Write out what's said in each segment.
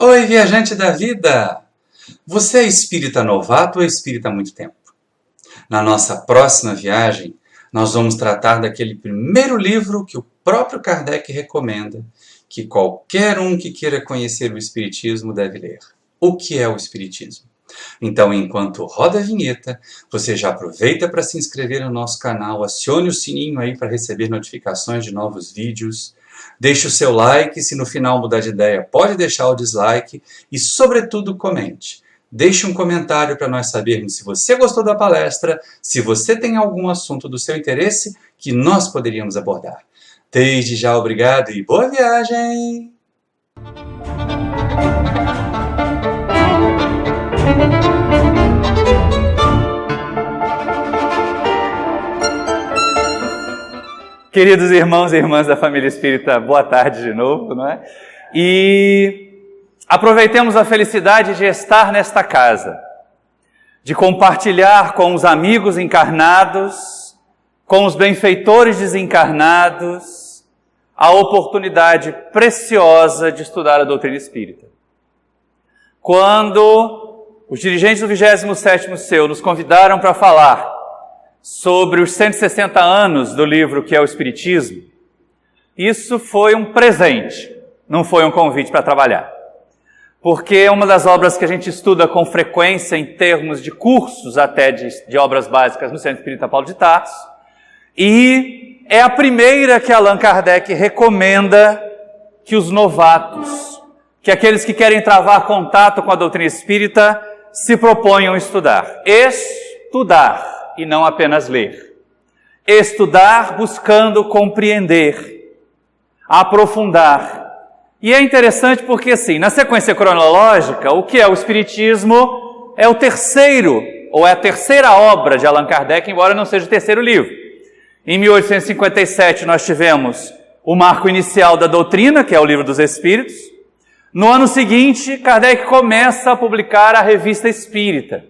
Oi, viajante da vida! Você é espírita novato ou espírita há muito tempo? Na nossa próxima viagem, nós vamos tratar daquele primeiro livro que o próprio Kardec recomenda, que qualquer um que queira conhecer o Espiritismo deve ler. O que é o Espiritismo? Então, enquanto roda a vinheta, você já aproveita para se inscrever no nosso canal, acione o sininho aí para receber notificações de novos vídeos, deixe o seu like, se no final mudar de ideia pode deixar o dislike e, sobretudo, comente. Deixe um comentário para nós sabermos se você gostou da palestra, se você tem algum assunto do seu interesse que nós poderíamos abordar. Desde já, obrigado e boa viagem! Queridos irmãos e irmãs da família espírita, boa tarde de novo, não é? E aproveitemos a felicidade de estar nesta casa, de compartilhar com os amigos encarnados, com os benfeitores desencarnados, a oportunidade preciosa de estudar a doutrina espírita. Quando os dirigentes do 27º CEU nos convidaram para falar sobre os 160 anos do livro que é o Espiritismo, isso foi um presente, não foi um convite para trabalhar. Porque é uma das obras que a gente estuda com frequência em termos de cursos até de obras básicas no Centro Espírita Paulo de Tarso, e é a primeira que Allan Kardec recomenda que os novatos, que aqueles que querem travar contato com a doutrina espírita, se proponham a estudar. Estudar. E não apenas ler. Estudar buscando compreender, aprofundar. E é interessante porque, assim, na sequência cronológica, o que é o Espiritismo é o terceiro, ou é a terceira obra de Allan Kardec, embora não seja o terceiro livro. Em 1857 nós tivemos o marco inicial da doutrina, que é o Livro dos Espíritos. No ano seguinte, Kardec começa a publicar a Revista Espírita.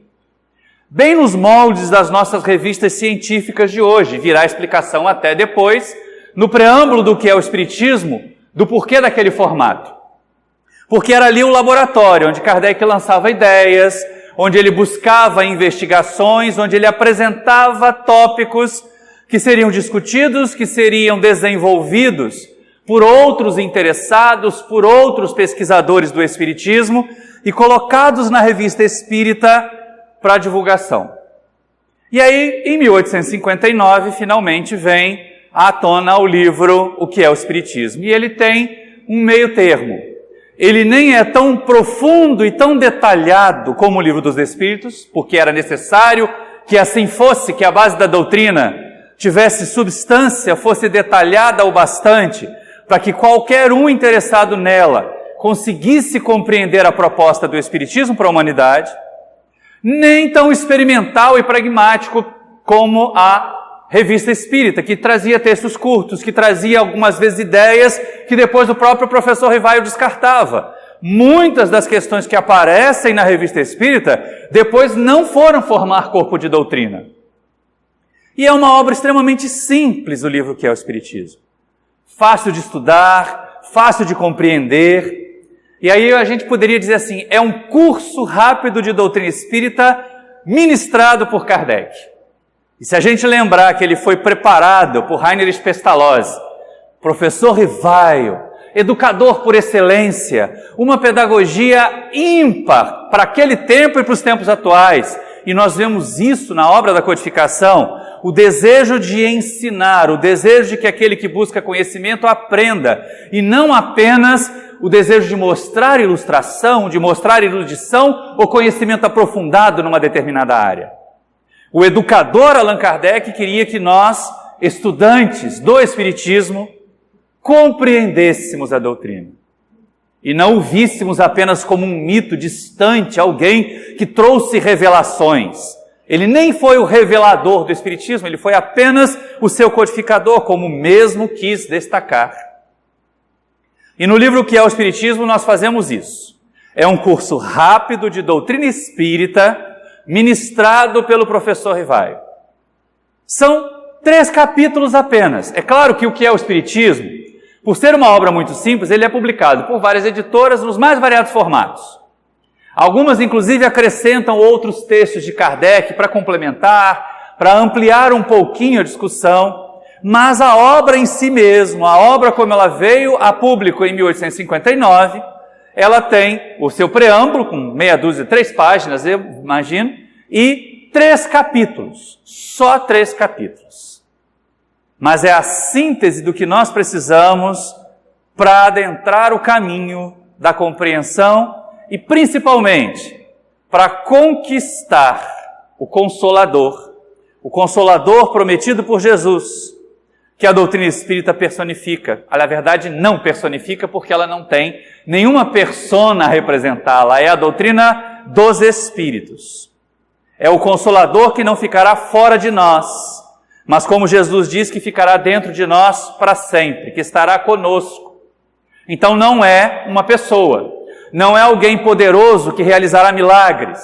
Bem nos moldes das nossas revistas científicas de hoje, virá a explicação até depois, no preâmbulo do que é o Espiritismo, do porquê daquele formato. Porque era ali o laboratório, onde Kardec lançava ideias, onde ele buscava investigações, onde ele apresentava tópicos que seriam discutidos, que seriam desenvolvidos por outros interessados, por outros pesquisadores do Espiritismo e colocados na Revista Espírita para divulgação. E aí, em 1859, finalmente vem à tona o livro O que é o Espiritismo. E ele tem um meio termo. Ele nem é tão profundo e tão detalhado como o Livro dos Espíritos, porque era necessário que assim fosse, que a base da doutrina tivesse substância, fosse detalhada o bastante, para que qualquer um interessado nela conseguisse compreender a proposta do Espiritismo para a humanidade, nem tão experimental e pragmático como a Revista Espírita, que trazia textos curtos, que trazia algumas vezes ideias que depois o próprio professor Rivaio descartava. Muitas das questões que aparecem na Revista Espírita depois não foram formar corpo de doutrina. E é uma obra extremamente simples o livro que é o Espiritismo. Fácil de estudar, fácil de compreender. E aí a gente poderia dizer assim, é um curso rápido de doutrina espírita ministrado por Kardec. E se a gente lembrar que ele foi preparado por Heinrich Pestalozzi, professor Rivaio, educador por excelência, uma pedagogia ímpar para aquele tempo e para os tempos atuais, e nós vemos isso na obra da codificação, o desejo de ensinar, o desejo de que aquele que busca conhecimento aprenda, e não apenas o desejo de mostrar ilustração, de mostrar erudição ou conhecimento aprofundado numa determinada área. O educador Allan Kardec queria que nós, estudantes do Espiritismo, compreendêssemos a doutrina. E não o víssemos apenas como um mito distante, alguém que trouxe revelações. Ele nem foi o revelador do Espiritismo, ele foi apenas o seu codificador, como mesmo quis destacar. E no livro que é o Espiritismo nós fazemos isso. É um curso rápido de doutrina espírita, ministrado pelo professor Rivaio. São 3 capítulos apenas. É claro que o que é o Espiritismo Por ser uma obra muito simples, ele é publicado por várias editoras nos mais variados formatos. Algumas, inclusive, acrescentam outros textos de Kardec para complementar, para ampliar um pouquinho a discussão, mas a obra em si mesmo, a obra como ela veio a público em 1859, ela tem o seu preâmbulo, com meia dúzia, 3 páginas, eu imagino, e 3 capítulos, só 3 capítulos. Mas é a síntese do que nós precisamos para adentrar o caminho da compreensão e, principalmente, para conquistar o Consolador prometido por Jesus, que a doutrina espírita personifica. Na verdade, não personifica, porque ela não tem nenhuma persona a representá-la. É a doutrina dos Espíritos. É o Consolador que não ficará fora de nós, mas como Jesus diz, que ficará dentro de nós para sempre, que estará conosco. Então não é uma pessoa, não é alguém poderoso que realizará milagres,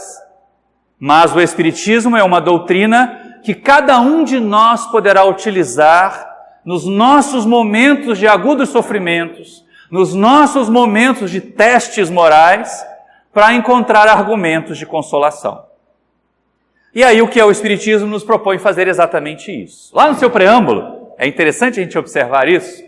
mas o Espiritismo é uma doutrina que cada um de nós poderá utilizar nos nossos momentos de agudos sofrimentos, nos nossos momentos de testes morais, para encontrar argumentos de consolação. E aí o que é o Espiritismo nos propõe fazer exatamente isso. Lá no seu preâmbulo, é interessante a gente observar isso,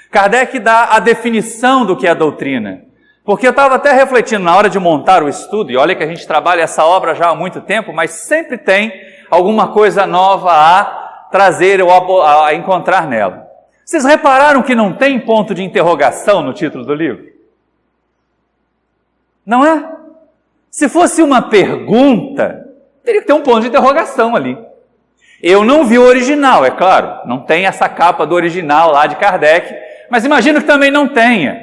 Kardec dá a definição do que é a doutrina. Porque eu estava até refletindo na hora de montar o estudo, e olha que a gente trabalha essa obra já há muito tempo, mas sempre tem alguma coisa nova a trazer ou a encontrar nela. Vocês repararam que não tem ponto de interrogação no título do livro? Não é? Se fosse uma pergunta, teria que ter um ponto de interrogação ali. Eu não vi o original, é claro, não tem essa capa do original lá de Kardec, mas imagino que também não tenha.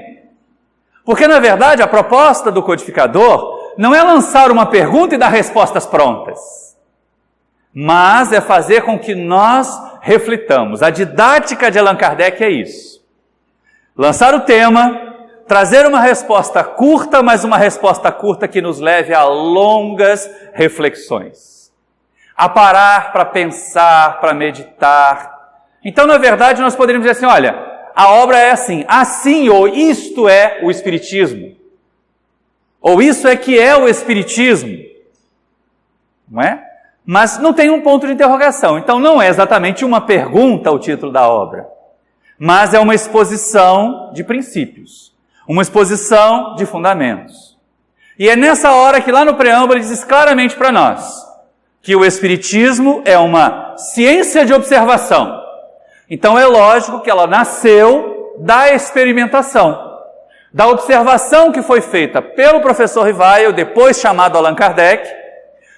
Porque, na verdade, a proposta do codificador não é lançar uma pergunta e dar respostas prontas, mas é fazer com que nós reflitamos. A didática de Allan Kardec é isso. Lançar o tema, trazer uma resposta curta, mas uma resposta curta que nos leve a longas reflexões. A parar para pensar, para meditar. Então, na verdade, nós poderíamos dizer assim, olha, a obra é assim, ou isto é o Espiritismo. Ou isso é que é o Espiritismo. Não é? Mas não tem um ponto de interrogação. Então não é exatamente uma pergunta o título da obra, mas é uma exposição de princípios, uma exposição de fundamentos. E é nessa hora que lá no preâmbulo ele diz claramente para nós que o Espiritismo é uma ciência de observação. Então é lógico que ela nasceu da experimentação, da observação que foi feita pelo professor Rivail, depois chamado Allan Kardec,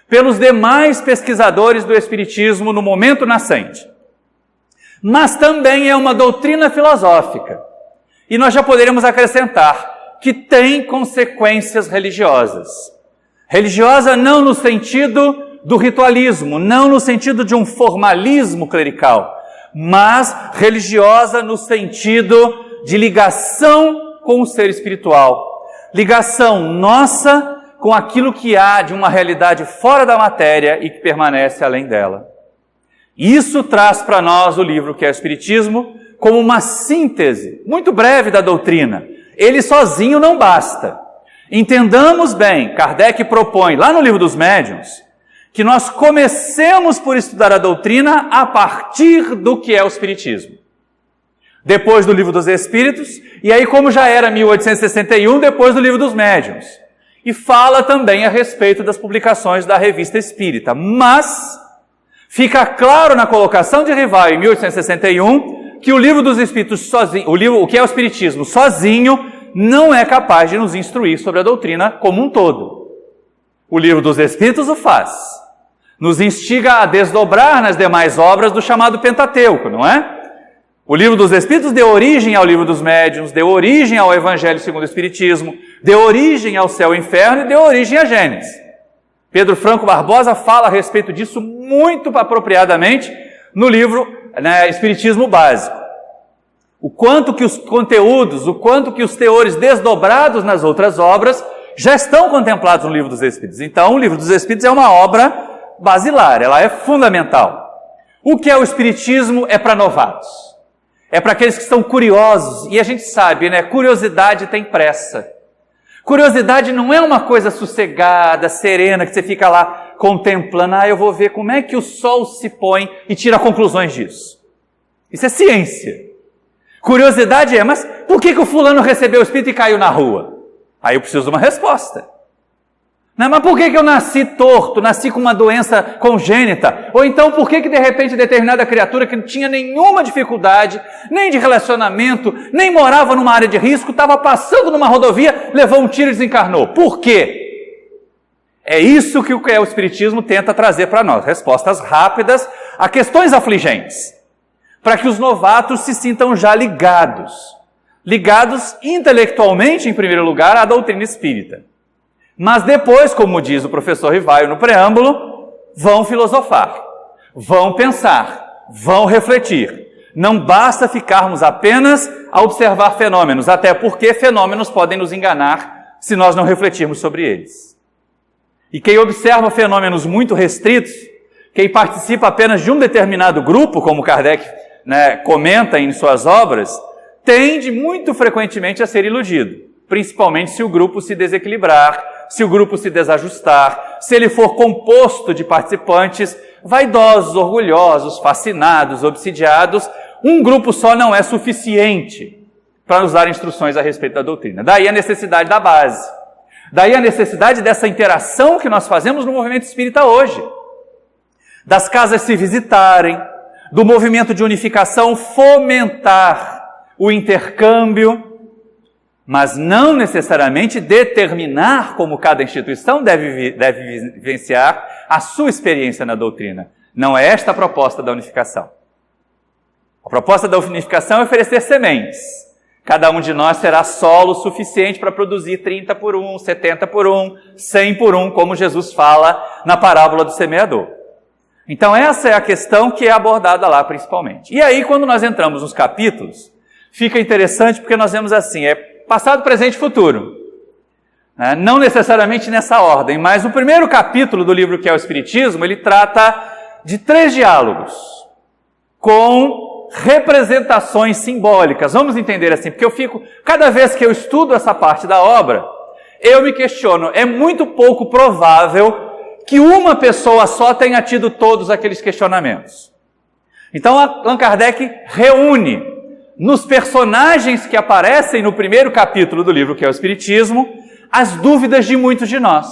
pelos demais pesquisadores do Espiritismo no momento nascente. Mas também é uma doutrina filosófica. E nós já poderíamos acrescentar que tem consequências religiosas. Religiosa não no sentido do ritualismo, não no sentido de um formalismo clerical, mas religiosa no sentido de ligação com o ser espiritual. Ligação nossa com aquilo que há de uma realidade fora da matéria e que permanece além dela. Isso traz para nós o livro que é o Espiritismo como uma síntese muito breve da doutrina. Ele sozinho não basta. Entendamos bem, Kardec propõe lá no Livro dos Médiuns que nós comecemos por estudar a doutrina a partir do que é o Espiritismo. Depois do Livro dos Espíritos, e aí como já era 1861, depois do Livro dos Médiuns. E fala também a respeito das publicações da Revista Espírita. Mas fica claro na colocação de Rivail em 1861 que o Livro dos Espíritos sozinho, o que é o Espiritismo sozinho, não é capaz de nos instruir sobre a doutrina como um todo. O Livro dos Espíritos o faz. Nos instiga a desdobrar nas demais obras do chamado Pentateuco, não é? O Livro dos Espíritos deu origem ao Livro dos Médiuns, deu origem ao Evangelho segundo o Espiritismo, deu origem ao Céu e Inferno e deu origem à Gênesis. Pedro Franco Barbosa fala a respeito disso muito apropriadamente no livro Espiritismo Básico. O quanto que os conteúdos, o quanto que os teores desdobrados nas outras obras já estão contemplados no Livro dos Espíritos. Então, o Livro dos Espíritos é uma obra basilar, ela é fundamental. O que é o Espiritismo é para novatos. é para aqueles que são curiosos. E a gente sabe, né? Curiosidade tem pressa. Curiosidade não é uma coisa sossegada, serena, que você fica lá contemplando. Eu vou ver como é que o sol se põe e tira conclusões disso. Isso é ciência. Curiosidade é, mas por que o fulano recebeu o Espírito e caiu na rua? Aí eu preciso de uma resposta. Não, mas por que eu nasci torto, nasci com uma doença congênita? Ou então por que de repente determinada criatura que não tinha nenhuma dificuldade, nem de relacionamento, nem morava numa área de risco, estava passando numa rodovia, levou um tiro e desencarnou? Por quê? É isso que o Espiritismo tenta trazer para nós. Respostas rápidas a questões afligentes. Para que os novatos se sintam já ligados. Ligados intelectualmente, em primeiro lugar, à doutrina espírita. Mas depois, como diz o professor Rivaio no preâmbulo, vão filosofar, vão pensar, vão refletir. Não basta ficarmos apenas a observar fenômenos, até porque fenômenos podem nos enganar se nós não refletirmos sobre eles. E quem observa fenômenos muito restritos, quem participa apenas de um determinado grupo, como Kardec comenta em suas obras, tende muito frequentemente a ser iludido, principalmente se o grupo se desequilibrar, se o grupo se desajustar, se ele for composto de participantes vaidosos, orgulhosos, fascinados, obsidiados. Um grupo só não é suficiente para nos dar instruções a respeito da doutrina. Daí a necessidade da base. Daí a necessidade dessa interação que nós fazemos no movimento espírita hoje. Das casas se visitarem, do movimento de unificação fomentar o intercâmbio, mas não necessariamente determinar como cada instituição deve vivenciar a sua experiência na doutrina. Não é esta a proposta da unificação. A proposta da unificação é oferecer sementes. Cada um de nós será solo suficiente para produzir 30 por 1, 70 por 1, 100 por 1, como Jesus fala na parábola do semeador. Então essa é a questão que é abordada lá principalmente. E aí quando nós entramos nos capítulos, fica interessante porque nós vemos assim, passado, presente e futuro. Não necessariamente nessa ordem, mas o primeiro capítulo do livro que é o Espiritismo, ele trata de 3 diálogos com representações simbólicas. Vamos entender assim, porque cada vez que eu estudo essa parte da obra, eu me questiono, é muito pouco provável que uma pessoa só tenha tido todos aqueles questionamentos. Então, Allan Kardec reúne nos personagens que aparecem no primeiro capítulo do livro, que é o Espiritismo, as dúvidas de muitos de nós.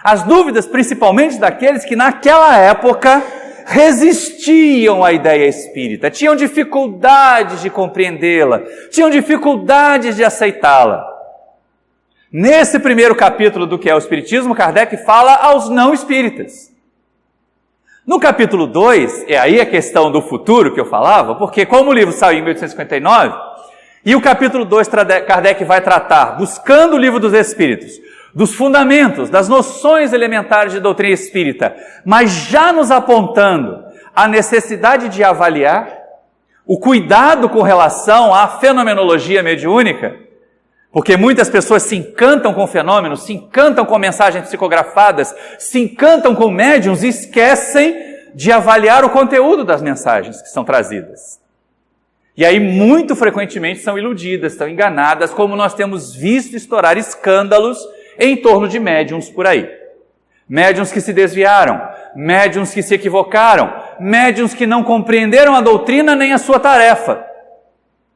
As dúvidas, principalmente daqueles que naquela época resistiam à ideia espírita, tinham dificuldades de compreendê-la, tinham dificuldades de aceitá-la. Nesse primeiro capítulo do que é o Espiritismo, Kardec fala aos não espíritas. No capítulo 2, é aí a questão do futuro que eu falava, porque como o livro saiu em 1859, e o capítulo 2 Kardec vai tratar, buscando o livro dos Espíritos, dos fundamentos, das noções elementares de doutrina espírita, mas já nos apontando a necessidade de avaliar, o cuidado com relação à fenomenologia mediúnica, porque muitas pessoas se encantam com fenômenos, se encantam com mensagens psicografadas, se encantam com médiuns e esquecem de avaliar o conteúdo das mensagens que são trazidas. E aí, muito frequentemente, são iludidas, são enganadas, como nós temos visto estourar escândalos em torno de médiuns por aí. Médiuns que se desviaram, médiuns que se equivocaram, médiuns que não compreenderam a doutrina nem a sua tarefa.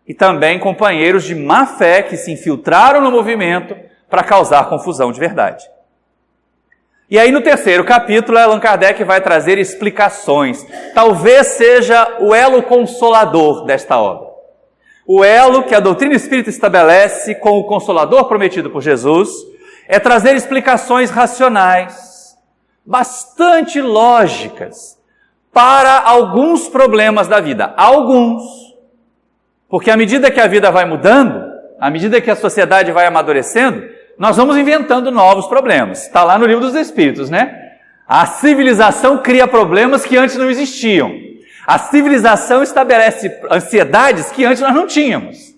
E também companheiros de má fé que se infiltraram no movimento para causar confusão de verdade. E aí no terceiro capítulo, Allan Kardec vai trazer explicações. Talvez seja o elo consolador desta obra. O elo que a doutrina espírita estabelece com o Consolador prometido por Jesus é trazer explicações racionais, bastante lógicas, para alguns problemas da vida. Alguns. Porque à medida que a vida vai mudando, à medida que a sociedade vai amadurecendo, nós vamos inventando novos problemas. Está lá no Livro dos Espíritos, né? A civilização cria problemas que antes não existiam. A civilização estabelece ansiedades que antes nós não tínhamos.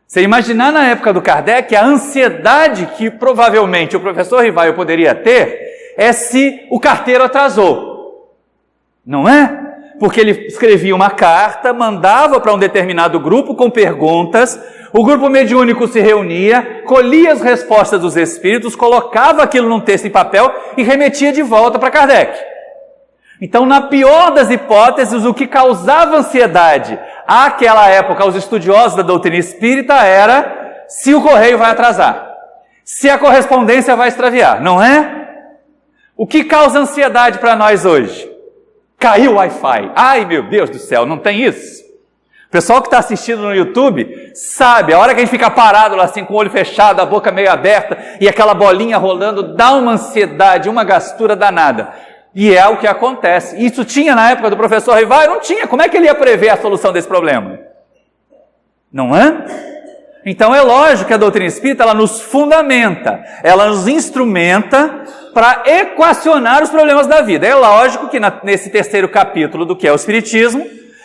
Você imaginar na época do Kardec a ansiedade que provavelmente o professor Rivaio poderia ter é se o carteiro atrasou. Não é? Porque ele escrevia uma carta, mandava para um determinado grupo com perguntas, o grupo mediúnico se reunia, colhia as respostas dos espíritos, colocava aquilo num texto em papel e remetia de volta para Kardec. Então, na pior das hipóteses, o que causava ansiedade àquela época aos estudiosos da doutrina espírita era se o correio vai atrasar, se a correspondência vai extraviar, não é? O que causa ansiedade para nós hoje? Caiu o Wi-Fi. Ai, meu Deus do céu, não tem isso? O pessoal que está assistindo no YouTube sabe, a hora que a gente fica parado lá assim, com o olho fechado, a boca meio aberta e aquela bolinha rolando, dá uma ansiedade, uma gastura danada. E é o que acontece. Isso tinha na época do professor Rivaio? Não tinha. Como é que ele ia prever a solução desse problema? Não é? Então é lógico que a doutrina espírita, ela nos fundamenta, ela nos instrumenta para equacionar os problemas da vida. É lógico que nesse terceiro capítulo do que é o Espiritismo,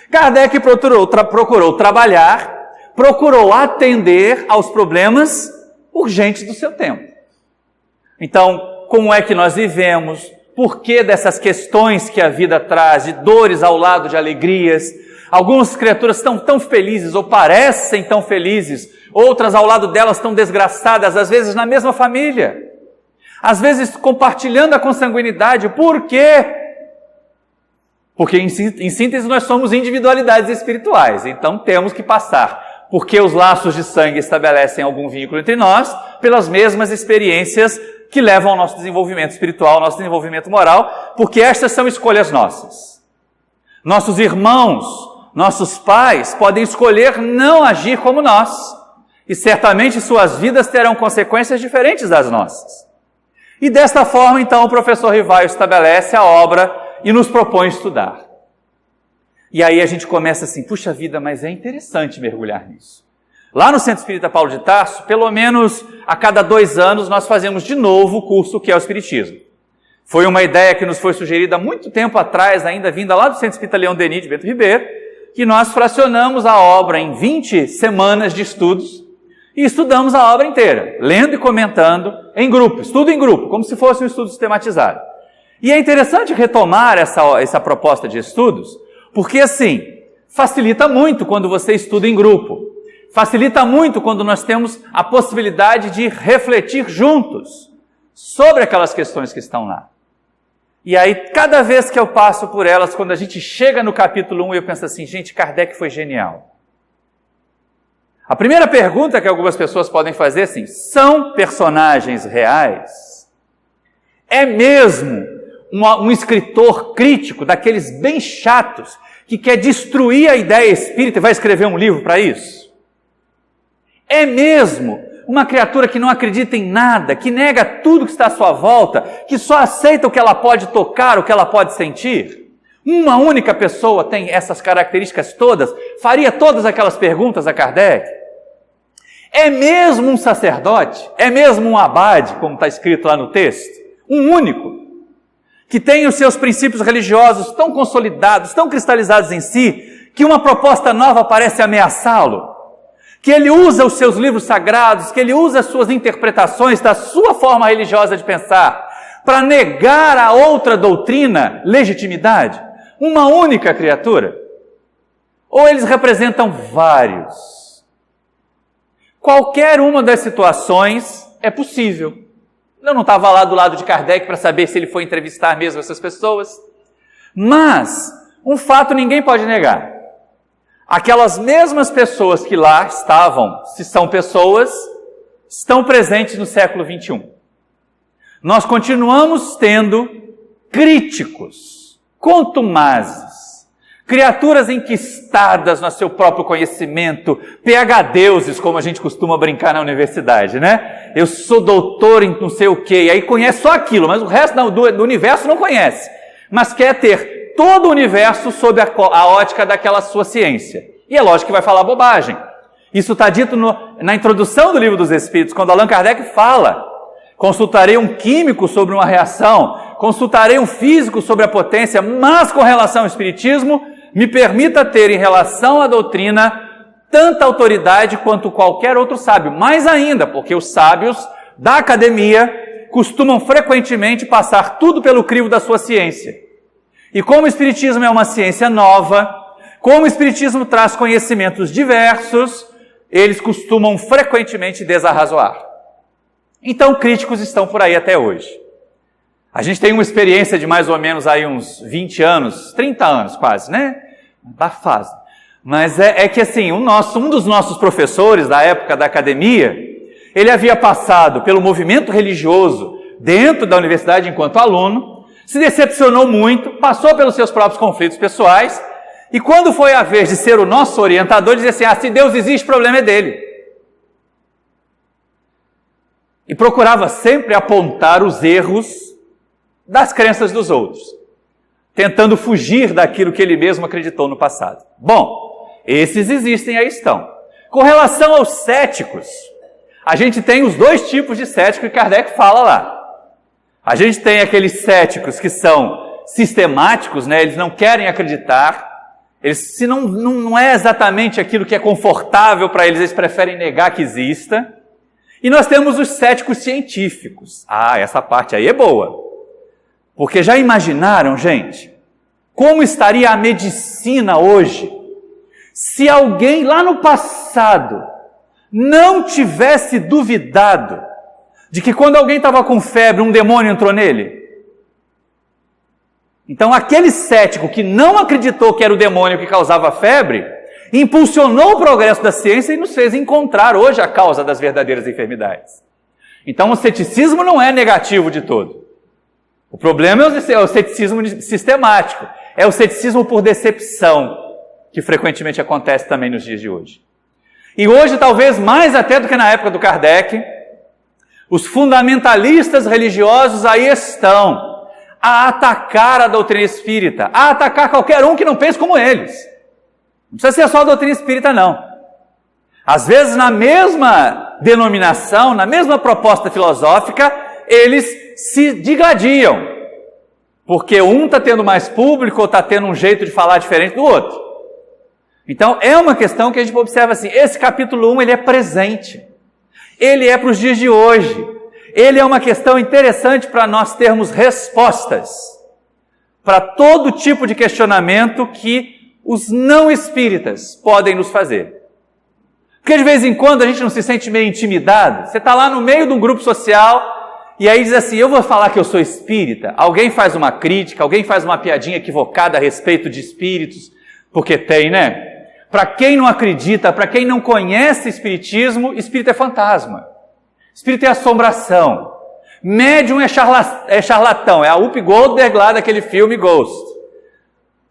Kardec procurou trabalhar, procurou atender aos problemas urgentes do seu tempo. Então, como é que nós vivemos? Por que dessas questões que a vida traz, de dores ao lado de alegrias? Algumas criaturas estão tão felizes, ou parecem tão felizes, outras ao lado delas estão desgraçadas, às vezes na mesma família, às vezes compartilhando a consanguinidade. Por quê? Porque em síntese nós somos individualidades espirituais, então temos que passar, porque os laços de sangue estabelecem algum vínculo entre nós, pelas mesmas experiências que levam ao nosso desenvolvimento espiritual, ao nosso desenvolvimento moral, porque estas são escolhas nossas. Nossos irmãos, nossos pais podem escolher não agir como nós, e certamente suas vidas terão consequências diferentes das nossas. E desta forma, então, o professor Rivaio estabelece a obra e nos propõe estudar. E aí a gente começa assim, puxa vida, mas é interessante mergulhar nisso. Lá no Centro Espírita Paulo de Tarso, pelo menos a cada 2 anos, nós fazemos de novo o curso que é o Espiritismo. Foi uma ideia que nos foi sugerida há muito tempo atrás, ainda vinda lá do Centro Espírita Leão Denis de Bento Ribeiro, que nós fracionamos a obra em 20 semanas de estudos e estudamos a obra inteira, lendo e comentando em grupo, estudo em grupo, como se fosse um estudo sistematizado. E é interessante retomar essa proposta de estudos, porque assim, facilita muito quando você estuda em grupo. Facilita muito quando nós temos a possibilidade de refletir juntos sobre aquelas questões que estão lá. E aí, cada vez que eu passo por elas, quando a gente chega no capítulo 1, eu penso assim, gente, Kardec foi genial. A primeira pergunta que algumas pessoas podem fazer é assim, são personagens reais? É mesmo um escritor crítico, daqueles bem chatos, que quer destruir a ideia espírita e vai escrever um livro para isso? É mesmo uma criatura que não acredita em nada, que nega tudo que está à sua volta, que só aceita o que ela pode tocar, o que ela pode sentir? Uma única pessoa tem essas características todas, faria todas aquelas perguntas a Kardec? É mesmo um sacerdote? É mesmo um abade, como está escrito lá no texto? Um único, que tem os seus princípios religiosos tão consolidados, tão cristalizados em si, que uma proposta nova parece ameaçá-lo? Que ele usa os seus livros sagrados, que ele usa as suas interpretações da sua forma religiosa de pensar, para negar a outra doutrina legitimidade? Uma única criatura? Ou eles representam vários? Qualquer uma das situações é possível. Eu não estava lá do lado de Kardec para saber se ele foi entrevistar mesmo essas pessoas, mas um fato ninguém pode negar. Aquelas mesmas pessoas que lá estavam, se são pessoas, estão presentes no século XXI. Nós continuamos tendo críticos, contumazes, criaturas enquistadas no seu próprio conhecimento, PhDeuses, como a gente costuma brincar na universidade, né? Eu sou doutor em não sei o quê, e aí conhece só aquilo, mas o resto do universo não conhece, mas quer ter todo o universo sob a ótica daquela sua ciência. E é lógico que vai falar bobagem. Isso está dito na introdução do Livro dos Espíritos, quando Allan Kardec fala: consultarei um químico sobre uma reação, consultarei um físico sobre a potência, mas com relação ao Espiritismo, me permita ter em relação à doutrina tanta autoridade quanto qualquer outro sábio. Mais ainda, porque os sábios da academia costumam frequentemente passar tudo pelo crivo da sua ciência. E como o Espiritismo é uma ciência nova, como o Espiritismo traz conhecimentos diversos, eles costumam frequentemente desarrazoar. Então, críticos estão por aí até hoje. A gente tem uma experiência de mais ou menos aí uns 20 anos, 30 anos quase, né? Da fase. Mas é que assim, um dos nossos professores da época da academia, ele havia passado pelo movimento religioso dentro da universidade enquanto aluno, se decepcionou muito, passou pelos seus próprios conflitos pessoais, e quando foi a vez de ser o nosso orientador, dizia assim, se Deus existe, o problema é dele. E procurava sempre apontar os erros das crenças dos outros, tentando fugir daquilo que ele mesmo acreditou no passado. Bom, esses existem, aí estão. Com relação aos céticos, a gente tem os dois tipos de cético que Kardec fala lá. A gente tem aqueles céticos que são sistemáticos, né? Eles não querem acreditar, se não é exatamente aquilo que é confortável para eles, eles preferem negar que exista. E nós temos os céticos científicos. Essa parte aí é boa. Porque já imaginaram, gente, como estaria a medicina hoje se alguém lá no passado não tivesse duvidado de que quando alguém estava com febre, um demônio entrou nele? Então, aquele cético que não acreditou que era o demônio que causava febre, impulsionou o progresso da ciência e nos fez encontrar hoje a causa das verdadeiras enfermidades. Então, o ceticismo não é negativo de todo. O problema é o ceticismo sistemático, é o ceticismo por decepção, que frequentemente acontece também nos dias de hoje. E hoje, talvez mais até do que na época do Kardec, os fundamentalistas religiosos aí estão a atacar a doutrina espírita, a atacar qualquer um que não pense como eles. Não precisa ser só a doutrina espírita, não. Às vezes, na mesma denominação, na mesma proposta filosófica, eles se digladiam, porque um está tendo mais público ou está tendo um jeito de falar diferente do outro. Então, é uma questão que a gente observa assim, esse capítulo 1, ele é presente. Ele é para os dias de hoje. Ele é uma questão interessante para nós termos respostas para todo tipo de questionamento que os não espíritas podem nos fazer. Porque de vez em quando a gente não se sente meio intimidado. Você está lá no meio de um grupo social e aí diz assim, eu vou falar que eu sou espírita. Alguém faz uma crítica, alguém faz uma piadinha equivocada a respeito de espíritos, porque tem, né? Para quem não acredita, para quem não conhece espiritismo, espírito é fantasma. Espírito é assombração. Médium é charlatão. É a Whoopi Goldberg lá daquele filme Ghost.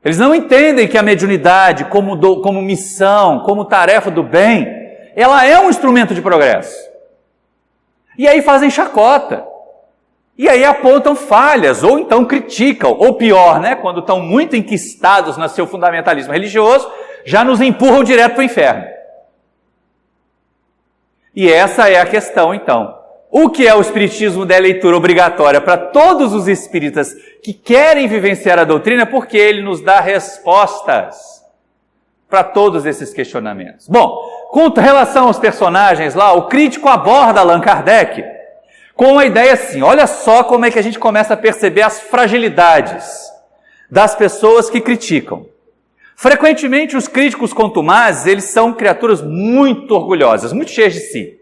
Eles não entendem que a mediunidade, como missão, como tarefa do bem, ela é um instrumento de progresso. E aí fazem chacota. E aí apontam falhas, ou então criticam, ou pior, né? Quando estão muito enquistados no seu fundamentalismo religioso, já nos empurram direto para o inferno. E essa é a questão, então. O que é o espiritismo da leitura obrigatória para todos os espíritas que querem vivenciar a doutrina? Porque ele nos dá respostas para todos esses questionamentos. Bom, com relação aos personagens lá, o crítico aborda Allan Kardec com a ideia assim, olha só como é que a gente começa a perceber as fragilidades das pessoas que criticam. Frequentemente, os críticos contumazes, eles são criaturas muito orgulhosas, muito cheias de si.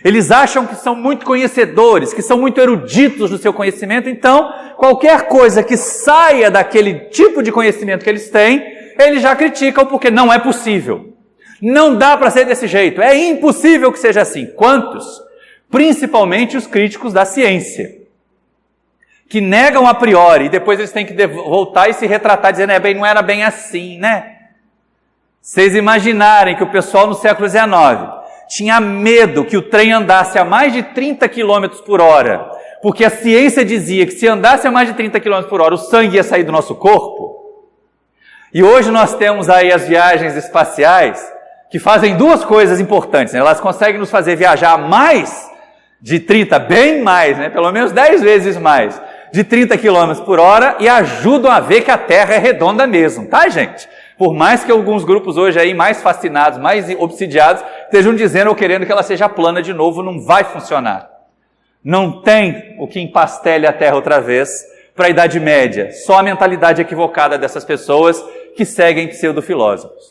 Eles acham que são muito conhecedores, que são muito eruditos no seu conhecimento, então, qualquer coisa que saia daquele tipo de conhecimento que eles têm, eles já criticam porque não é possível. Não dá para ser desse jeito, é impossível que seja assim. Quantos? Principalmente os críticos da ciência, que negam a priori, e depois eles têm que voltar e se retratar, dizendo, não era bem assim, né? Vocês imaginarem que o pessoal no século XIX tinha medo que o trem andasse a mais de 30 km por hora, porque a ciência dizia que se andasse a mais de 30 km por hora, o sangue ia sair do nosso corpo. E hoje nós temos aí as viagens espaciais, que fazem duas coisas importantes, né? Elas conseguem nos fazer viajar mais de 30, bem mais, né? Pelo menos 10 vezes mais, de 30 km por hora, e ajudam a ver que a Terra é redonda mesmo, tá, gente? Por mais que alguns grupos hoje aí mais fascinados, mais obsidiados, estejam dizendo ou querendo que ela seja plana de novo, não vai funcionar. Não tem o que empastele a Terra outra vez para a Idade Média. Só a mentalidade equivocada dessas pessoas que seguem pseudofilósofos.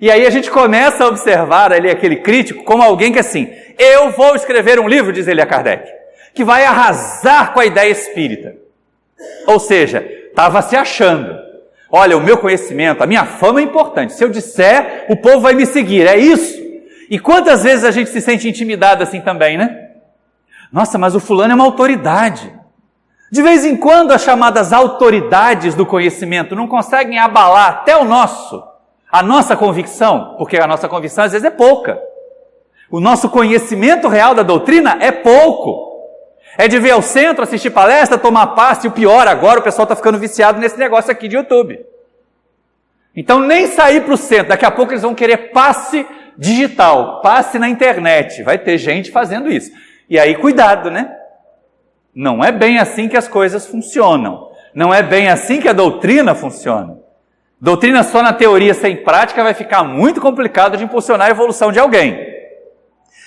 E aí a gente começa a observar ali aquele crítico como alguém que assim, eu vou escrever um livro, diz ele a Kardec, que vai arrasar com a ideia espírita. Ou seja, estava se achando. Olha, o meu conhecimento, a minha fama é importante. Se eu disser, o povo vai me seguir. É isso. E quantas vezes a gente se sente intimidado assim também, né? Nossa, mas o fulano é uma autoridade. De vez em quando as chamadas autoridades do conhecimento não conseguem abalar até a nossa convicção, porque a nossa convicção às vezes é pouca. O nosso conhecimento real da doutrina é pouco. É de vir ao centro, assistir palestra, tomar passe, e o pior agora, o pessoal está ficando viciado nesse negócio aqui de YouTube. Então nem sair para o centro, daqui a pouco eles vão querer passe digital, passe na internet. Vai ter gente fazendo isso. E aí cuidado, né? Não é bem assim que as coisas funcionam. Não é bem assim que a doutrina funciona. Doutrina só na teoria sem prática vai ficar muito complicado de impulsionar a evolução de alguém.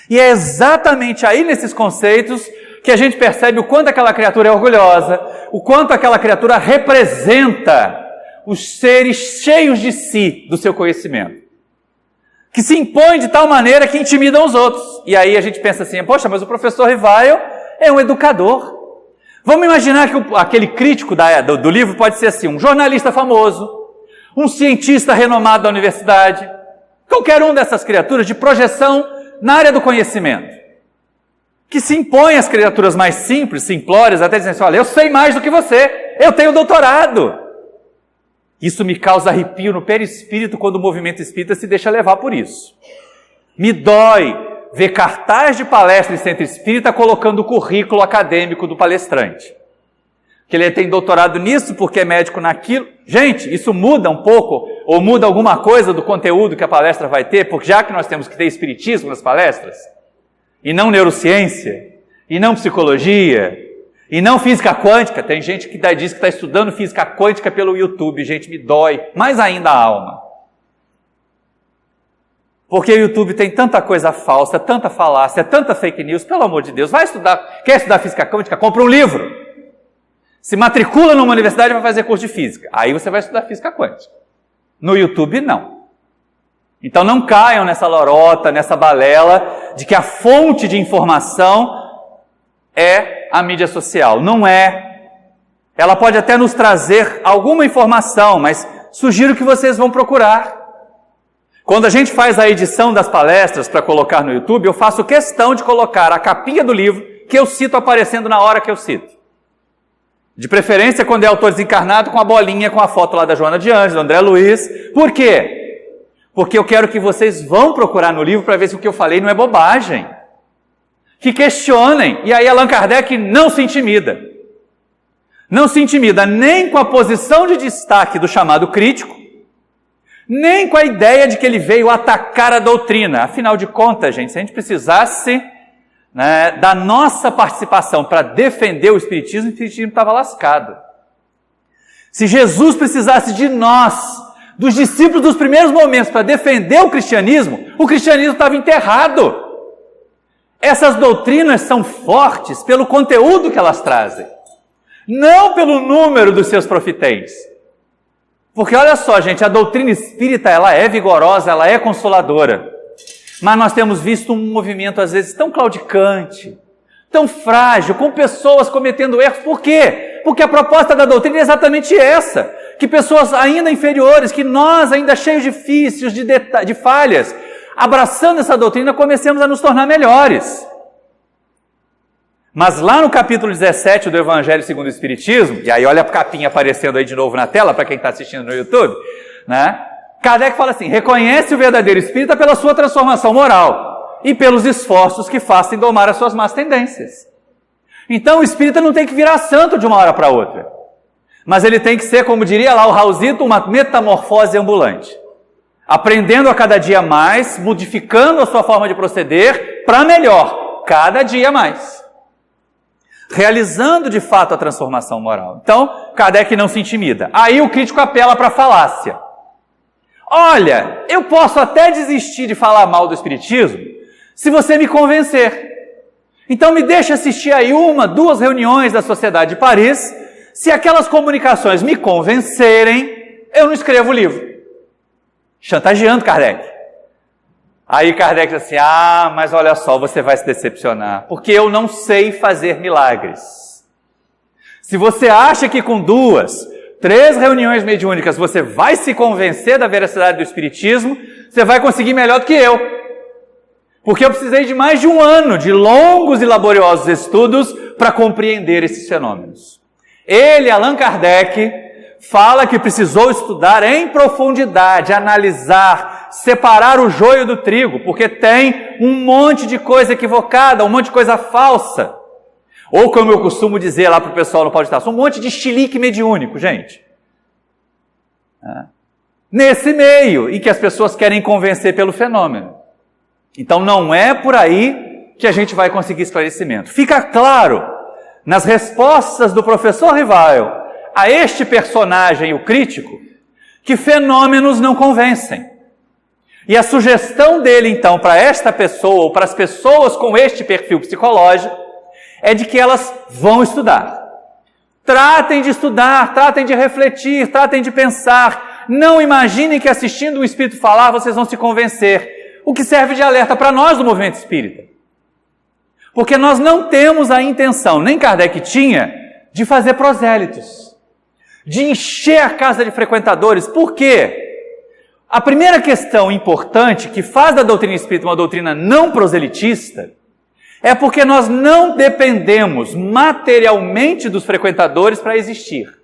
E é exatamente aí nesses conceitos que a gente percebe o quanto aquela criatura é orgulhosa, o quanto aquela criatura representa os seres cheios de si, do seu conhecimento. Que se impõe de tal maneira que intimidam os outros. E aí a gente pensa assim, poxa, mas o professor Rivaio é um educador. Vamos imaginar que aquele crítico do livro pode ser assim, um jornalista famoso, um cientista renomado da universidade, qualquer um dessas criaturas de projeção na área do conhecimento, que se impõe às criaturas mais simples, simplórias, até dizendo assim, olha, eu sei mais do que você, eu tenho doutorado. Isso me causa arrepio no perispírito quando o movimento espírita se deixa levar por isso. Me dói ver cartaz de palestra em centro espírita colocando o currículo acadêmico do palestrante. Que ele tem doutorado nisso porque é médico naquilo. Gente, isso muda um pouco, ou muda alguma coisa do conteúdo que a palestra vai ter, porque já que nós temos que ter espiritismo nas palestras, e não neurociência, e não psicologia, e não física quântica. Tem gente que diz que está estudando física quântica pelo YouTube. Gente, me dói mais ainda a alma. Porque o YouTube tem tanta coisa falsa, tanta falácia, tanta fake news. Pelo amor de Deus, vai estudar. Quer estudar física quântica? Compra um livro. Se matricula numa universidade e vai fazer curso de física. Aí você vai estudar física quântica. No YouTube, não. Então não caiam nessa lorota, nessa balela de que a fonte de informação é a mídia social. Não é. Ela pode até nos trazer alguma informação, mas sugiro que vocês vão procurar. Quando a gente faz a edição das palestras para colocar no YouTube, eu faço questão de colocar a capinha do livro que eu cito aparecendo na hora que eu cito. De preferência quando é autor desencarnado, com a bolinha, com a foto lá da Joana de Anjos, do André Luiz. Por quê? Porque eu quero que vocês vão procurar no livro para ver se o que eu falei não é bobagem. Que questionem. E aí Allan Kardec não se intimida. Não se intimida nem com a posição de destaque do chamado crítico, nem com a ideia de que ele veio atacar a doutrina. Afinal de contas, gente, se a gente precisasse da nossa participação para defender o Espiritismo estava lascado. Se Jesus precisasse de nós, dos discípulos dos primeiros momentos, para defender o cristianismo estava enterrado. Essas doutrinas são fortes pelo conteúdo que elas trazem, não pelo número dos seus profitentes. Porque olha só, gente, a doutrina espírita, ela é vigorosa, ela é consoladora. Mas nós temos visto um movimento, às vezes, tão claudicante, tão frágil, com pessoas cometendo erros. Por quê? Porque a proposta da doutrina é exatamente essa. Que pessoas ainda inferiores, que nós, ainda cheios de vícios, de falhas, abraçando essa doutrina, comecemos a nos tornar melhores. Mas lá no capítulo 17 do Evangelho segundo o Espiritismo, e aí olha a capinha aparecendo aí de novo na tela, para quem está assistindo no YouTube, né? Kardec fala assim, reconhece o verdadeiro espírita pela sua transformação moral e pelos esforços que faz em domar as suas más tendências. Então o espírita não tem que virar santo de uma hora para outra, mas ele tem que ser, como diria lá o Raulzito, uma metamorfose ambulante. Aprendendo a cada dia mais, modificando a sua forma de proceder para melhor, cada dia mais. Realizando de fato a transformação moral. Então, Kardec não se intimida. Aí o crítico apela para a falácia. Olha, eu posso até desistir de falar mal do Espiritismo se você me convencer. Então me deixa assistir aí 1, 2 reuniões da Sociedade de Paris. Se aquelas comunicações me convencerem, eu não escrevo o livro. Chantageando Kardec. Aí Kardec diz assim, mas olha só, você vai se decepcionar, porque eu não sei fazer milagres. Se você acha que com 2, 3 reuniões mediúnicas você vai se convencer da veracidade do Espiritismo, você vai conseguir melhor do que eu. Porque eu precisei de mais de 1 ano de longos e laboriosos estudos para compreender esses fenômenos. Ele, Allan Kardec, fala que precisou estudar em profundidade, analisar, separar o joio do trigo, porque tem um monte de coisa equivocada, um monte de coisa falsa. Ou como eu costumo dizer lá para o pessoal no Pau de Tarso, um monte de chilique mediúnico, gente. Nesse meio, em que as pessoas querem convencer pelo fenômeno. Então não é por aí que a gente vai conseguir esclarecimento. Fica claro, nas respostas do professor Rivail a este personagem, o crítico, que fenômenos não convencem. E a sugestão dele, então, para esta pessoa, ou para as pessoas com este perfil psicológico, é de que elas vão estudar. Tratem de estudar, tratem de refletir, tratem de pensar. Não imaginem que assistindo um espírito falar, vocês vão se convencer. O que serve de alerta para nós do movimento espírita. Porque nós não temos a intenção, nem Kardec tinha, de fazer prosélitos, de encher a casa de frequentadores. Por quê? A primeira questão importante que faz da doutrina espírita uma doutrina não proselitista é porque nós não dependemos materialmente dos frequentadores para existir.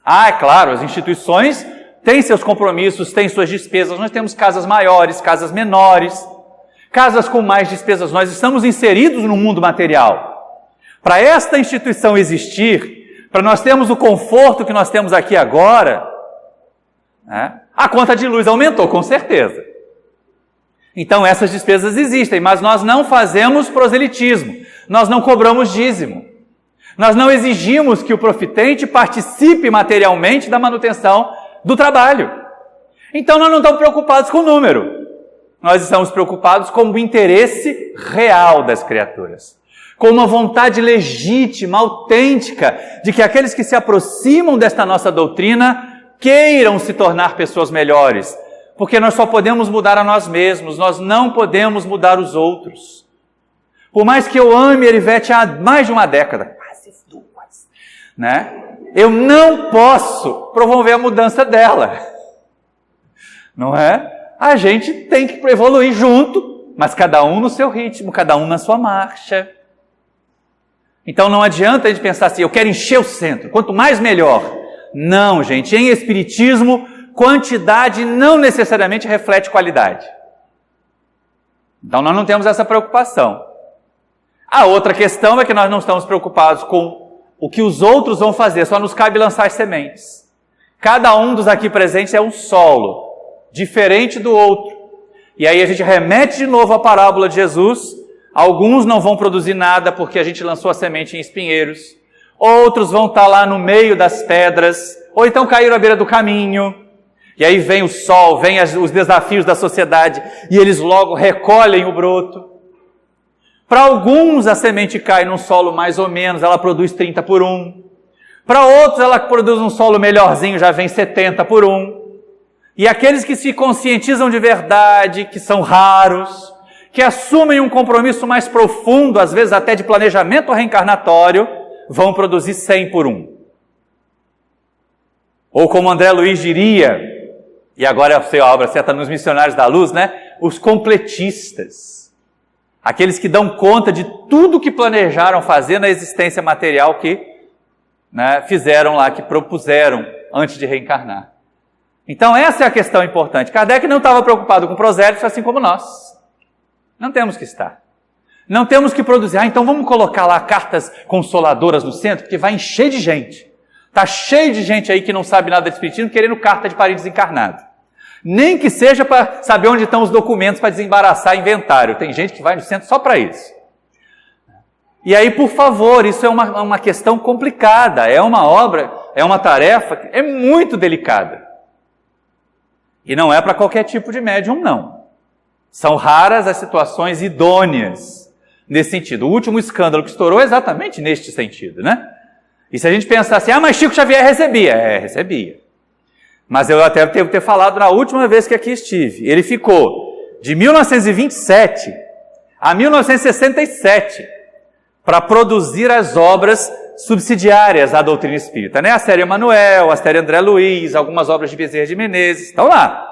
É claro, as instituições têm seus compromissos, têm suas despesas, nós temos casas maiores, casas menores, casas com mais despesas, nós estamos inseridos no mundo material. Para esta instituição existir, para nós termos o conforto que nós temos aqui agora, a conta de luz aumentou, com certeza. Então essas despesas existem, mas nós não fazemos proselitismo, nós não cobramos dízimo, nós não exigimos que o profitente participe materialmente da manutenção do trabalho. Então nós não estamos preocupados com o número, nós estamos preocupados com o interesse real das criaturas, com uma vontade legítima, autêntica, de que aqueles que se aproximam desta nossa doutrina queiram se tornar pessoas melhores, porque nós só podemos mudar a nós mesmos, nós não podemos mudar os outros. Por mais que eu ame Erivete há mais de 1 década, quase 2, eu não posso promover a mudança dela. Não é? A gente tem que evoluir junto, mas cada um no seu ritmo, cada um na sua marcha. Então não adianta a gente pensar assim, eu quero encher o centro, quanto mais melhor. Não, gente, em espiritismo, quantidade não necessariamente reflete qualidade. Então nós não temos essa preocupação. A outra questão é que nós não estamos preocupados com o que os outros vão fazer, só nos cabe lançar as sementes. Cada um dos aqui presentes é um solo, diferente do outro. E aí a gente remete de novo à parábola de Jesus. Alguns não vão produzir nada porque a gente lançou a semente em espinheiros. Outros vão estar lá no meio das pedras, ou então caíram à beira do caminho. E aí vem o sol, vem os desafios da sociedade, e eles logo recolhem o broto. Para alguns a semente cai num solo mais ou menos, ela produz 30 por 1. Para outros ela produz um solo melhorzinho, já vem 70 por 1. E aqueles que se conscientizam de verdade, que são raros, que assumem um compromisso mais profundo, às vezes até de planejamento reencarnatório, vão produzir 100 por 1. Ou como André Luiz diria, e agora é a obra certa nos Missionários da Luz, os completistas. Aqueles que dão conta de tudo que planejaram fazer na existência material que fizeram lá, que propuseram antes de reencarnar. Então essa é a questão importante. Kardec não estava preocupado com prosélitos, assim como nós. Não temos que estar. Não temos que produzir. Então vamos colocar lá cartas consoladoras no centro, porque vai encher de gente. Está cheio de gente aí que não sabe nada de espiritismo, querendo carta de parede desencarnado. Nem que seja para saber onde estão os documentos para desembaraçar inventário. Tem gente que vai no centro só para isso. E aí, por favor, isso é uma questão complicada, é uma obra, é uma tarefa que é muito delicada. E não é para qualquer tipo de médium, não. São raras as situações idôneas nesse sentido. O último escândalo que estourou é exatamente neste sentido, E se a gente pensar assim, mas Chico Xavier recebia. Recebia. Mas eu até devo ter falado na última vez que aqui estive. Ele ficou de 1927 a 1967 para produzir as obras subsidiárias à doutrina espírita, né? A série Emanuel, a série André Luiz, algumas obras de Bezerra de Menezes, estão lá.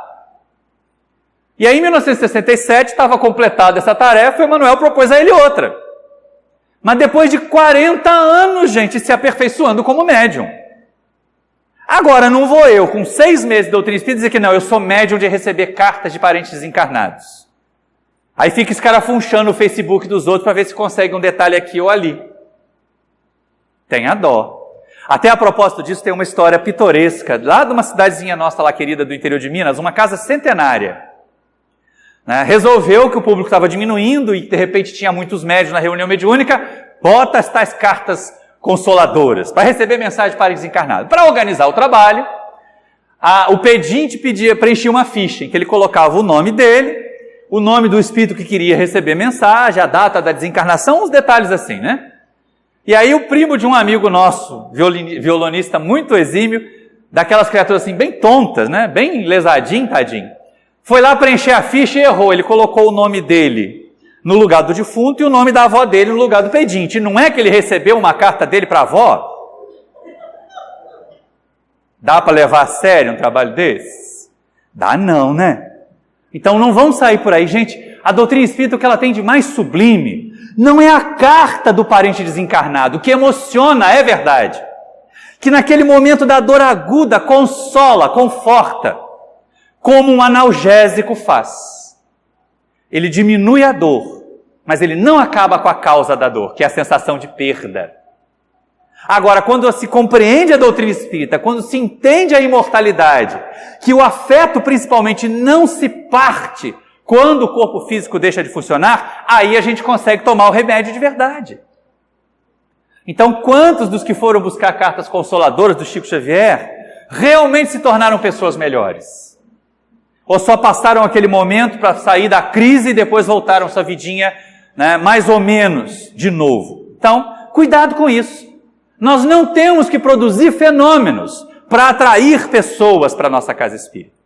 E aí, em 1967, estava completada essa tarefa e o Emanuel propôs a ele outra. Mas depois de 40 anos, gente, se aperfeiçoando como médium. Agora, não vou eu, com 6 meses de doutrina espírita, dizer que não, eu sou médium de receber cartas de parentes desencarnados. Aí fica escarafunchando o Facebook dos outros para ver se consegue um detalhe aqui ou ali. Tenha dó. Até a propósito disso, tem uma história pitoresca, lá de uma cidadezinha nossa lá querida do interior de Minas, uma casa centenária. Resolveu que o público estava diminuindo e de repente tinha muitos médiuns na reunião mediúnica, bota as tais cartas consoladoras para receber mensagem de parente desencarnado. Para organizar o trabalho, o pedinte preenchia uma ficha em que ele colocava o nome dele, o nome do espírito que queria receber mensagem, a data da desencarnação, uns detalhes assim, né? E aí o primo de um amigo nosso, violonista muito exímio, daquelas criaturas assim bem tontas, né? Bem lesadinho, tadinho, foi lá preencher a ficha e errou. Ele colocou o nome dele no lugar do defunto e o nome da avó dele no lugar do pedinte. Não é que ele recebeu uma carta dele para a avó? Dá para levar a sério um trabalho desse? Dá não, né? Então não vamos sair por aí. Gente, a doutrina espírita, o que ela tem de mais sublime, não é a carta do parente desencarnado, que emociona, é verdade. Que naquele momento da dor aguda, consola, conforta, como um analgésico faz. Ele diminui a dor, mas ele não acaba com a causa da dor, que é a sensação de perda. Agora, quando se compreende a doutrina espírita, quando se entende a imortalidade, que o afeto principalmente não se parte quando o corpo físico deixa de funcionar, aí a gente consegue tomar o remédio de verdade. Então, quantos dos que foram buscar cartas consoladoras do Chico Xavier realmente se tornaram pessoas melhores? Ou só passaram aquele momento para sair da crise e depois voltaram sua vidinha, né, mais ou menos de novo? Então, cuidado com isso. Nós não temos que produzir fenômenos para atrair pessoas para a nossa casa espírita.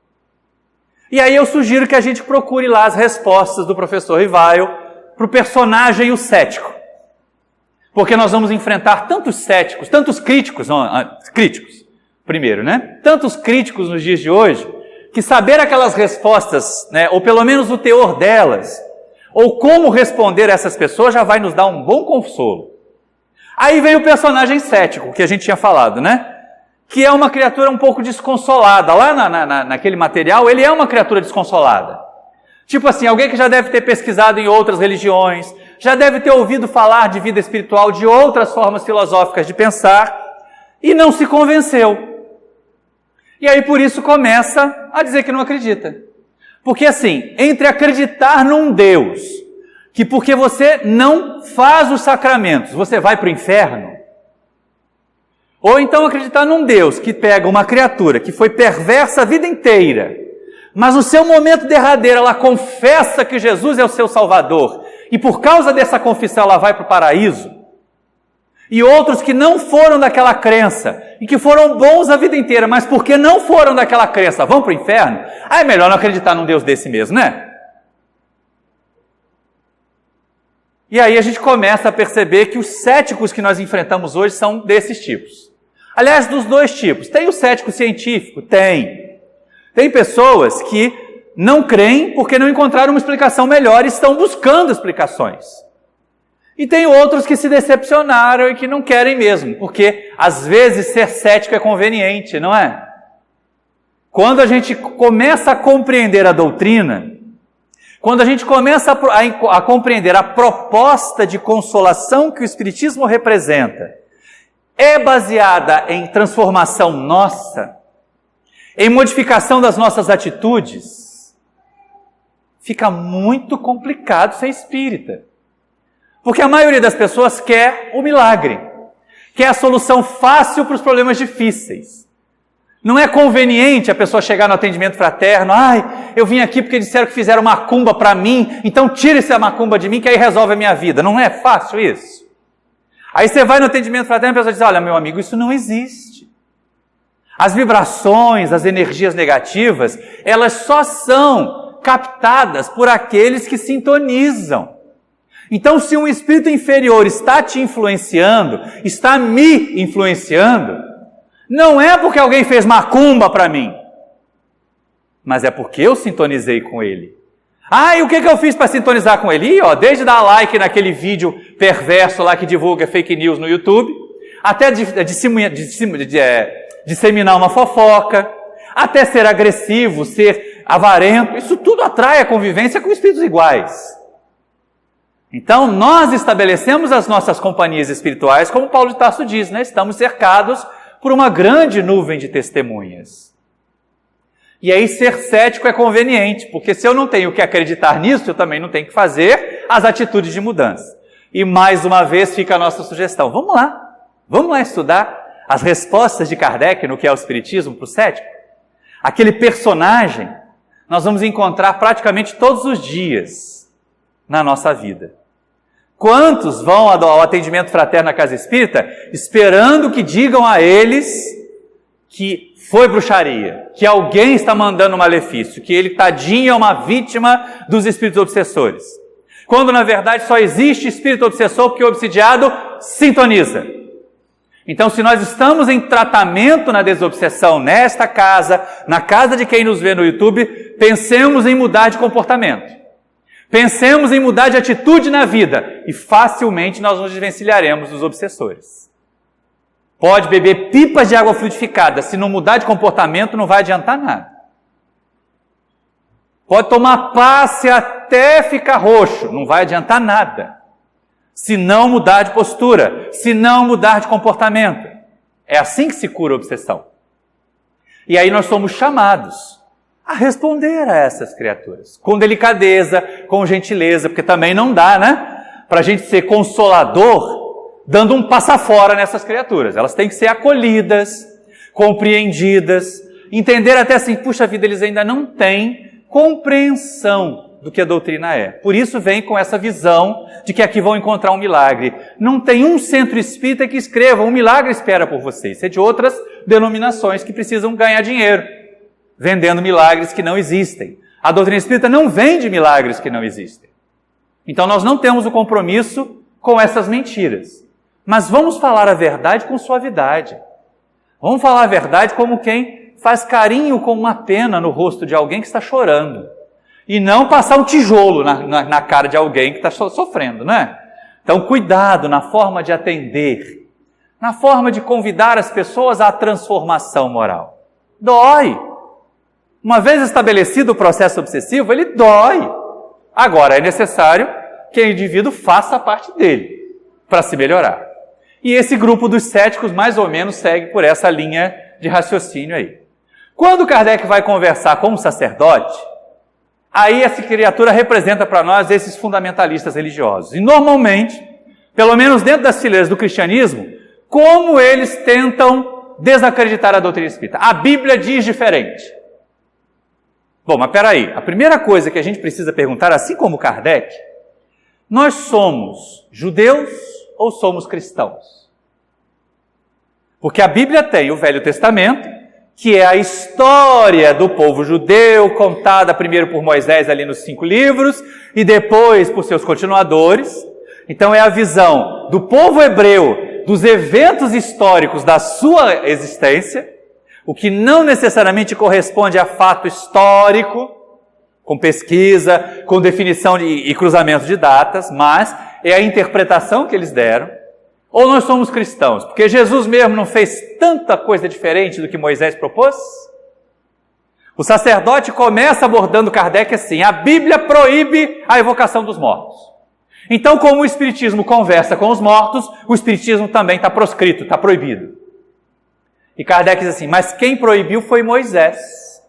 E aí eu sugiro que a gente procure lá as respostas do professor Rivaio para o personagem e o cético. Porque nós vamos enfrentar tantos céticos, tantos críticos primeiro, né? Tantos críticos nos dias de hoje, que saber aquelas respostas, né, ou pelo menos o teor delas, ou como responder a essas pessoas, já vai nos dar um bom consolo. Aí vem o personagem cético, que a gente tinha falado, né? Que é uma criatura um pouco desconsolada. Lá naquele material, ele é uma criatura desconsolada. Tipo assim, alguém que já deve ter pesquisado em outras religiões, já deve ter ouvido falar de vida espiritual, de outras formas filosóficas de pensar, e não se convenceu. E aí por isso começa a dizer que não acredita. Porque assim, entre acreditar num Deus, que porque você não faz os sacramentos, você vai para o inferno, ou então acreditar num Deus que pega uma criatura que foi perversa a vida inteira, mas no seu momento derradeiro ela confessa que Jesus é o seu Salvador, e por causa dessa confissão ela vai para o paraíso, e outros que não foram daquela crença, e que foram bons a vida inteira, mas porque não foram daquela crença, vão para o inferno, aí é melhor não acreditar num Deus desse mesmo, né? E aí a gente começa a perceber que os céticos que nós enfrentamos hoje são desses tipos. Aliás, dos dois tipos. Tem o cético científico? Tem. Tem pessoas que não creem porque não encontraram uma explicação melhor e estão buscando explicações. E tem outros que se decepcionaram e que não querem mesmo, porque às vezes ser cético é conveniente, não é? Quando a gente começa a compreender a doutrina, quando a gente começa a compreender a proposta de consolação que o Espiritismo representa, é baseada em transformação nossa, em modificação das nossas atitudes, fica muito complicado ser espírita. Porque a maioria das pessoas quer o milagre, quer a solução fácil para os problemas difíceis. Não é conveniente a pessoa chegar no atendimento fraterno, eu vim aqui porque disseram que fizeram macumba para mim, então tire essa macumba de mim que aí resolve a minha vida. Não é fácil isso. Aí você vai no atendimento fraterno e a pessoa diz, olha, meu amigo, isso não existe. As vibrações, as energias negativas, elas só são captadas por aqueles que sintonizam. Então, se um espírito inferior está te influenciando, está me influenciando, não é porque alguém fez macumba para mim, mas é porque eu sintonizei com ele. Ah, e o que eu fiz para sintonizar com ele? Ih, ó, desde dar like naquele vídeo perverso lá que divulga fake news no YouTube, até disseminar uma fofoca, até ser agressivo, ser avarento, isso tudo atrai a convivência com espíritos iguais. Então, nós estabelecemos as nossas companhias espirituais, como Paulo de Tarso diz, né? Estamos cercados por uma grande nuvem de testemunhas. E aí ser cético é conveniente, porque se eu não tenho que acreditar nisso, eu também não tenho que fazer as atitudes de mudança. E mais uma vez fica a nossa sugestão. Vamos lá estudar as respostas de Kardec no que é o Espiritismo para o cético. Aquele personagem nós vamos encontrar praticamente todos os dias na nossa vida. Quantos vão ao atendimento fraterno na casa espírita esperando que digam a eles que foi bruxaria, que alguém está mandando um malefício, que ele, tadinho, é uma vítima dos espíritos obsessores. Quando, na verdade, só existe espírito obsessor porque o obsidiado sintoniza. Então, se nós estamos em tratamento na desobsessão nesta casa, na casa de quem nos vê no YouTube, pensemos em mudar de comportamento. Pensemos em mudar de atitude na vida e facilmente nós nos desvencilharemos dos obsessores. Pode beber pipas de água fluidificada, se não mudar de comportamento não vai adiantar nada. Pode tomar passe até ficar roxo, não vai adiantar nada. Se não mudar de postura, se não mudar de comportamento. É assim que se cura a obsessão. E aí nós somos chamados a responder a essas criaturas, com delicadeza, com gentileza, porque também não dá, né? Para a gente ser consolador, dando um passa fora nessas criaturas. Elas têm que ser acolhidas, compreendidas, entender até assim, puxa vida, eles ainda não têm compreensão do que a doutrina é. Por isso vem com essa visão de que aqui vão encontrar um milagre. Não tem um centro espírita que escreva, um milagre espera por vocês. Isso é de outras denominações que precisam ganhar dinheiro, vendendo milagres que não existem. A doutrina espírita não vende milagres que não existem. Então nós não temos o compromisso com essas mentiras. Mas vamos falar a verdade com suavidade. Vamos falar a verdade como quem faz carinho com uma pena no rosto de alguém que está chorando. E não passar um tijolo na cara de alguém que está sofrendo, não é? Então, cuidado na forma de atender, na forma de convidar as pessoas à transformação moral. Dói. Uma vez estabelecido o processo obsessivo, ele dói. Agora, é necessário que o indivíduo faça a parte dele para se melhorar. E esse grupo dos céticos mais ou menos segue por essa linha de raciocínio aí. Quando Kardec vai conversar com um sacerdote, aí essa criatura representa para nós esses fundamentalistas religiosos. E normalmente, pelo menos dentro das fileiras do cristianismo, como eles tentam desacreditar a doutrina espírita? A Bíblia diz diferente. Bom, mas peraí, a primeira coisa que a gente precisa perguntar, assim como Kardec, nós somos judeus ou somos cristãos? Porque a Bíblia tem o Velho Testamento, que é a história do povo judeu, contada primeiro por Moisés ali nos 5 livros, e depois por seus continuadores. Então é a visão do povo hebreu, dos eventos históricos da sua existência, o que não necessariamente corresponde a fato histórico, com pesquisa, com definição e cruzamento de datas, mas é a interpretação que eles deram. Ou nós somos cristãos, porque Jesus mesmo não fez tanta coisa diferente do que Moisés propôs? O sacerdote começa abordando Kardec assim: a Bíblia proíbe a evocação dos mortos. Então, como o Espiritismo conversa com os mortos, o Espiritismo também está proscrito, está proibido. E Kardec diz assim: mas quem proibiu foi Moisés.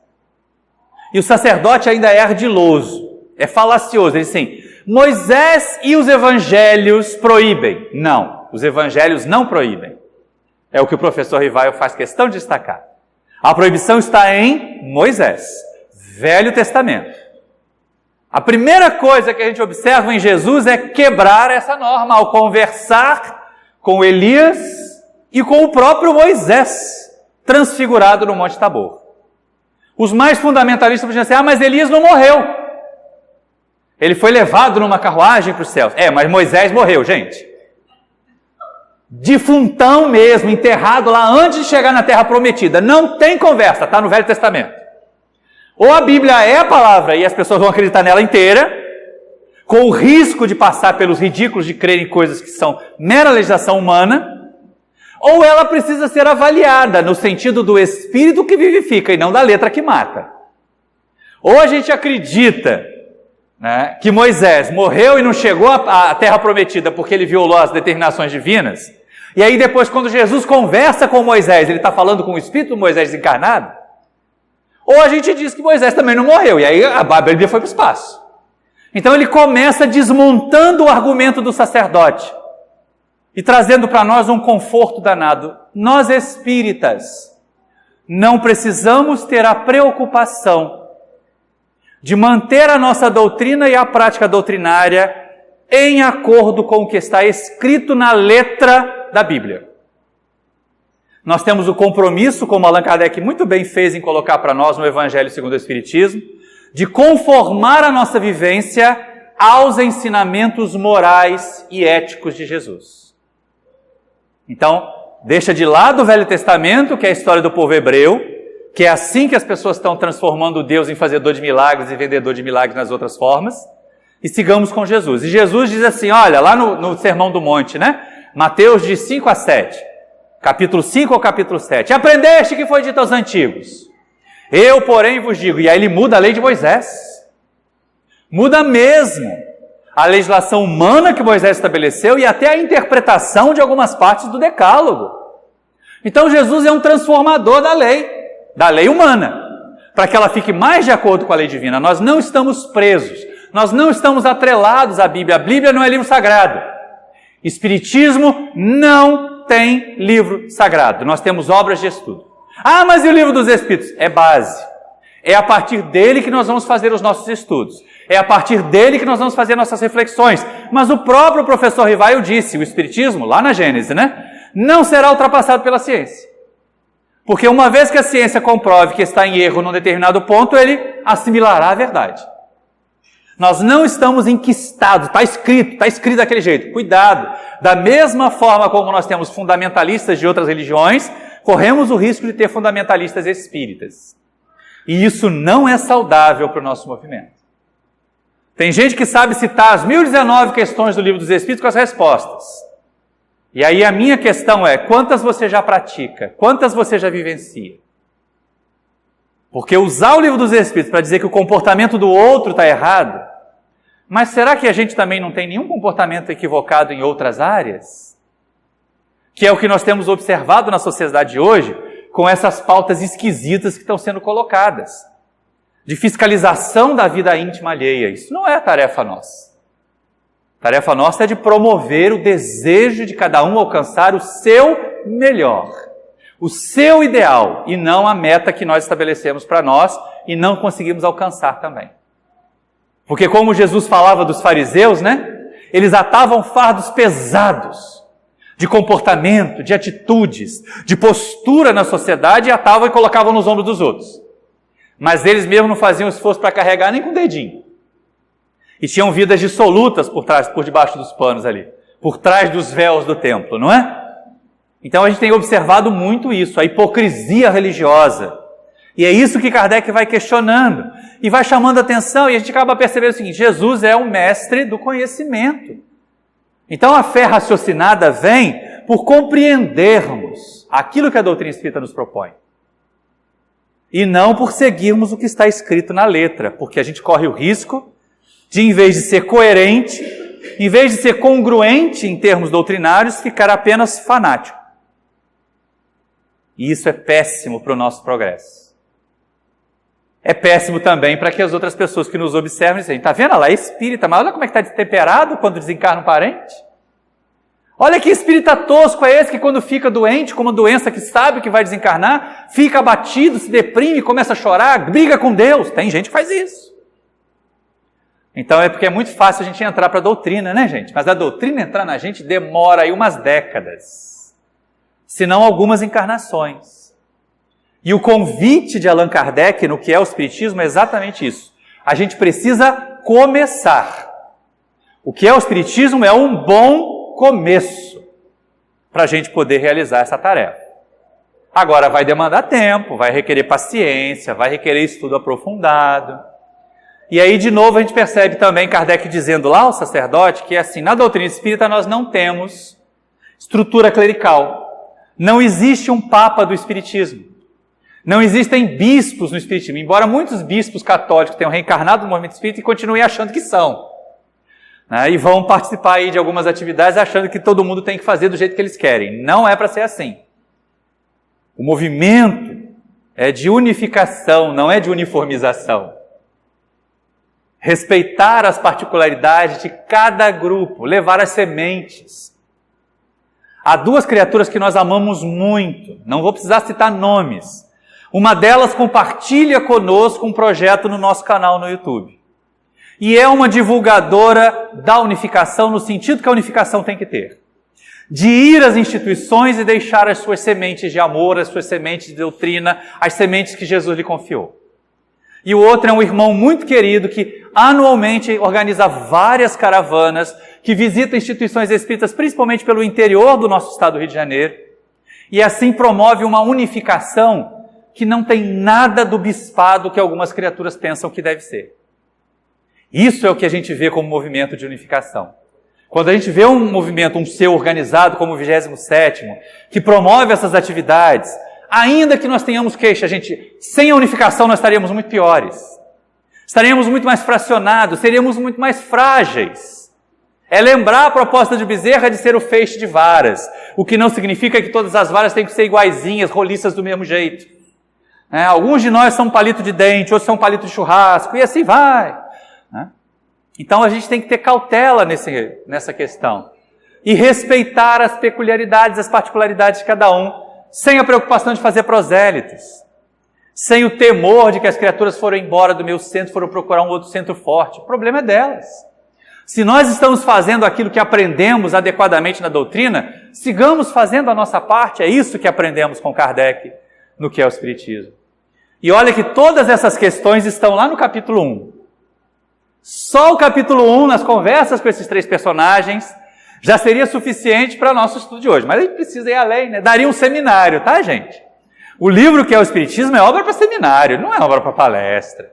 E o sacerdote ainda é ardiloso, é falacioso. Ele diz assim: Moisés e os evangelhos proíbem. Não, os evangelhos não proíbem. É o que o professor Rivaio faz questão de destacar. A proibição está em Moisés, Velho Testamento. A primeira coisa que a gente observa em Jesus é quebrar essa norma ao conversar com Elias e com o próprio Moisés, transfigurado no Monte Tabor. Os mais fundamentalistas diziam assim, mas Elias não morreu. Ele foi levado numa carruagem para os céus. Mas Moisés morreu, gente. Defuntão mesmo, enterrado lá antes de chegar na Terra Prometida. Não tem conversa, está no Velho Testamento. Ou a Bíblia é a palavra e as pessoas vão acreditar nela inteira, com o risco de passar pelos ridículos de crer em coisas que são mera legislação humana, ou ela precisa ser avaliada no sentido do espírito que vivifica e não da letra que mata. Ou a gente acredita, né, que Moisés morreu e não chegou à Terra Prometida porque ele violou as determinações divinas, e aí depois quando Jesus conversa com Moisés, ele está falando com o espírito do Moisés desencarnado, ou a gente diz que Moisés também não morreu, e aí a Bíblia foi para o espaço. Então ele começa desmontando o argumento do sacerdote e trazendo para nós um conforto danado. Nós espíritas não precisamos ter a preocupação de manter a nossa doutrina e a prática doutrinária em acordo com o que está escrito na letra da Bíblia. Nós temos o compromisso, como Allan Kardec muito bem fez em colocar para nós no Evangelho segundo o Espiritismo, de conformar a nossa vivência aos ensinamentos morais e éticos de Jesus. Então, deixa de lado o Velho Testamento, que é a história do povo hebreu, que é assim que as pessoas estão transformando Deus em fazedor de milagres e vendedor de milagres nas outras formas, e sigamos com Jesus. E Jesus diz assim, olha, lá no Sermão do Monte, né? Mateus de 5 a 7, capítulo 5 ao capítulo 7. Aprendeste que foi dito aos antigos. Eu, porém, vos digo. E aí ele muda a lei de Moisés. Muda mesmo a legislação humana que Moisés estabeleceu e até a interpretação de algumas partes do Decálogo. Então Jesus é um transformador da lei humana, para que ela fique mais de acordo com a lei divina. Nós não estamos presos, nós não estamos atrelados à Bíblia. A Bíblia não é livro sagrado. Espiritismo não tem livro sagrado. Nós temos obras de estudo. Mas e o livro dos Espíritos? É base. É a partir dele que nós vamos fazer os nossos estudos. É a partir dele que nós vamos fazer nossas reflexões. Mas o próprio professor Rivaio disse, o Espiritismo, lá na Gênese, né? Não será ultrapassado pela ciência. Porque uma vez que a ciência comprove que está em erro num determinado ponto, ele assimilará a verdade. Nós não estamos enquistados, está escrito daquele jeito. Cuidado! Da mesma forma como nós temos fundamentalistas de outras religiões, corremos o risco de ter fundamentalistas espíritas. E isso não é saudável para o nosso movimento. Tem gente que sabe citar as 1019 questões do Livro dos Espíritos com as respostas. E aí a minha questão é, quantas você já pratica? Quantas você já vivencia? Porque usar o Livro dos Espíritos para dizer que o comportamento do outro está errado, mas será que a gente também não tem nenhum comportamento equivocado em outras áreas? Que é o que nós temos observado na sociedade de hoje, com essas pautas esquisitas que estão sendo colocadas, de fiscalização da vida íntima alheia. Isso não é tarefa nossa. Tarefa nossa é de promover o desejo de cada um alcançar o seu melhor, o seu ideal, e não a meta que nós estabelecemos para nós e não conseguimos alcançar também. Porque como Jesus falava dos fariseus, né? Eles atavam fardos pesados de comportamento, de atitudes, de postura na sociedade, e atavam e colocavam nos ombros dos outros. Mas eles mesmos não faziam esforço para carregar nem com o dedinho. E tinham vidas dissolutas por debaixo dos panos ali, por trás dos véus do templo, não é? Então a gente tem observado muito isso, a hipocrisia religiosa. E é isso que Kardec vai questionando e vai chamando a atenção, e a gente acaba percebendo o seguinte: Jesus é o mestre do conhecimento. Então a fé raciocinada vem por compreendermos aquilo que a doutrina espírita nos propõe. E não por seguirmos o que está escrito na letra, porque a gente corre o risco de, em vez de ser coerente, em vez de ser congruente em termos doutrinários, ficar apenas fanático. E isso é péssimo para o nosso progresso. É péssimo também para que as outras pessoas que nos observam dizem: está vendo? Ela é espírita, mas olha como é que está destemperado quando desencarna um parente. Olha que espírita tosco é esse que quando fica doente, com uma doença que sabe que vai desencarnar, fica abatido, se deprime, começa a chorar, briga com Deus. Tem gente que faz isso. Então é porque é muito fácil a gente entrar para a doutrina, né, gente? Mas a doutrina entrar na gente demora aí umas décadas, se não algumas encarnações. E o convite de Allan Kardec no que é o Espiritismo é exatamente isso. A gente precisa começar. O que é o Espiritismo é um bom começo para a gente poder realizar essa tarefa. Agora vai demandar tempo, vai requerer paciência, vai requerer estudo aprofundado. E aí, de novo, a gente percebe também Kardec dizendo lá ao sacerdote que, assim, na doutrina espírita nós não temos estrutura clerical. Não existe um papa do espiritismo. Não existem bispos no espiritismo, embora muitos bispos católicos tenham reencarnado no movimento espírita e continuem achando que são. Né? E vão participar aí de algumas atividades achando que todo mundo tem que fazer do jeito que eles querem. Não é para ser assim. O movimento é de unificação, não é de uniformização. Respeitar as particularidades de cada grupo, levar as sementes. Há duas criaturas que nós amamos muito, não vou precisar citar nomes. Uma delas compartilha conosco um projeto no nosso canal no YouTube. E é uma divulgadora da unificação, no sentido que a unificação tem que ter. De ir às instituições e deixar as suas sementes de amor, as suas sementes de doutrina, as sementes que Jesus lhe confiou. E o outro é um irmão muito querido que anualmente organiza várias caravanas que visitam instituições espíritas, principalmente pelo interior do nosso estado do Rio de Janeiro, e assim promove uma unificação que não tem nada do bispado que algumas criaturas pensam que deve ser. Isso é o que a gente vê como movimento de unificação. Quando a gente vê um movimento, um ser organizado como o 27º, que promove essas atividades, ainda que nós tenhamos queixa, gente, sem a unificação nós estaríamos muito piores. Estaríamos muito mais fracionados, seríamos muito mais frágeis. É lembrar a proposta de Bezerra de ser o feixe de varas, o que não significa que todas as varas têm que ser iguaizinhas, roliças do mesmo jeito. Alguns de nós são palito de dente, outros são palito de churrasco, e assim vai. Então a gente tem que ter cautela nessa questão. E respeitar as peculiaridades, as particularidades de cada um, sem a preocupação de fazer prosélitos. Sem o temor de que as criaturas foram embora do meu centro, foram procurar um outro centro forte. O problema é delas. Se nós estamos fazendo aquilo que aprendemos adequadamente na doutrina, sigamos fazendo a nossa parte. É isso que aprendemos com Kardec no que é o Espiritismo. E olha que todas essas questões estão lá no capítulo 1. Só o capítulo 1, nas conversas com esses três personagens, já seria suficiente para nosso estudo de hoje. Mas a gente precisa ir além, né? Daria um seminário, tá, gente? O livro que é o Espiritismo é obra para seminário, não é obra para palestra.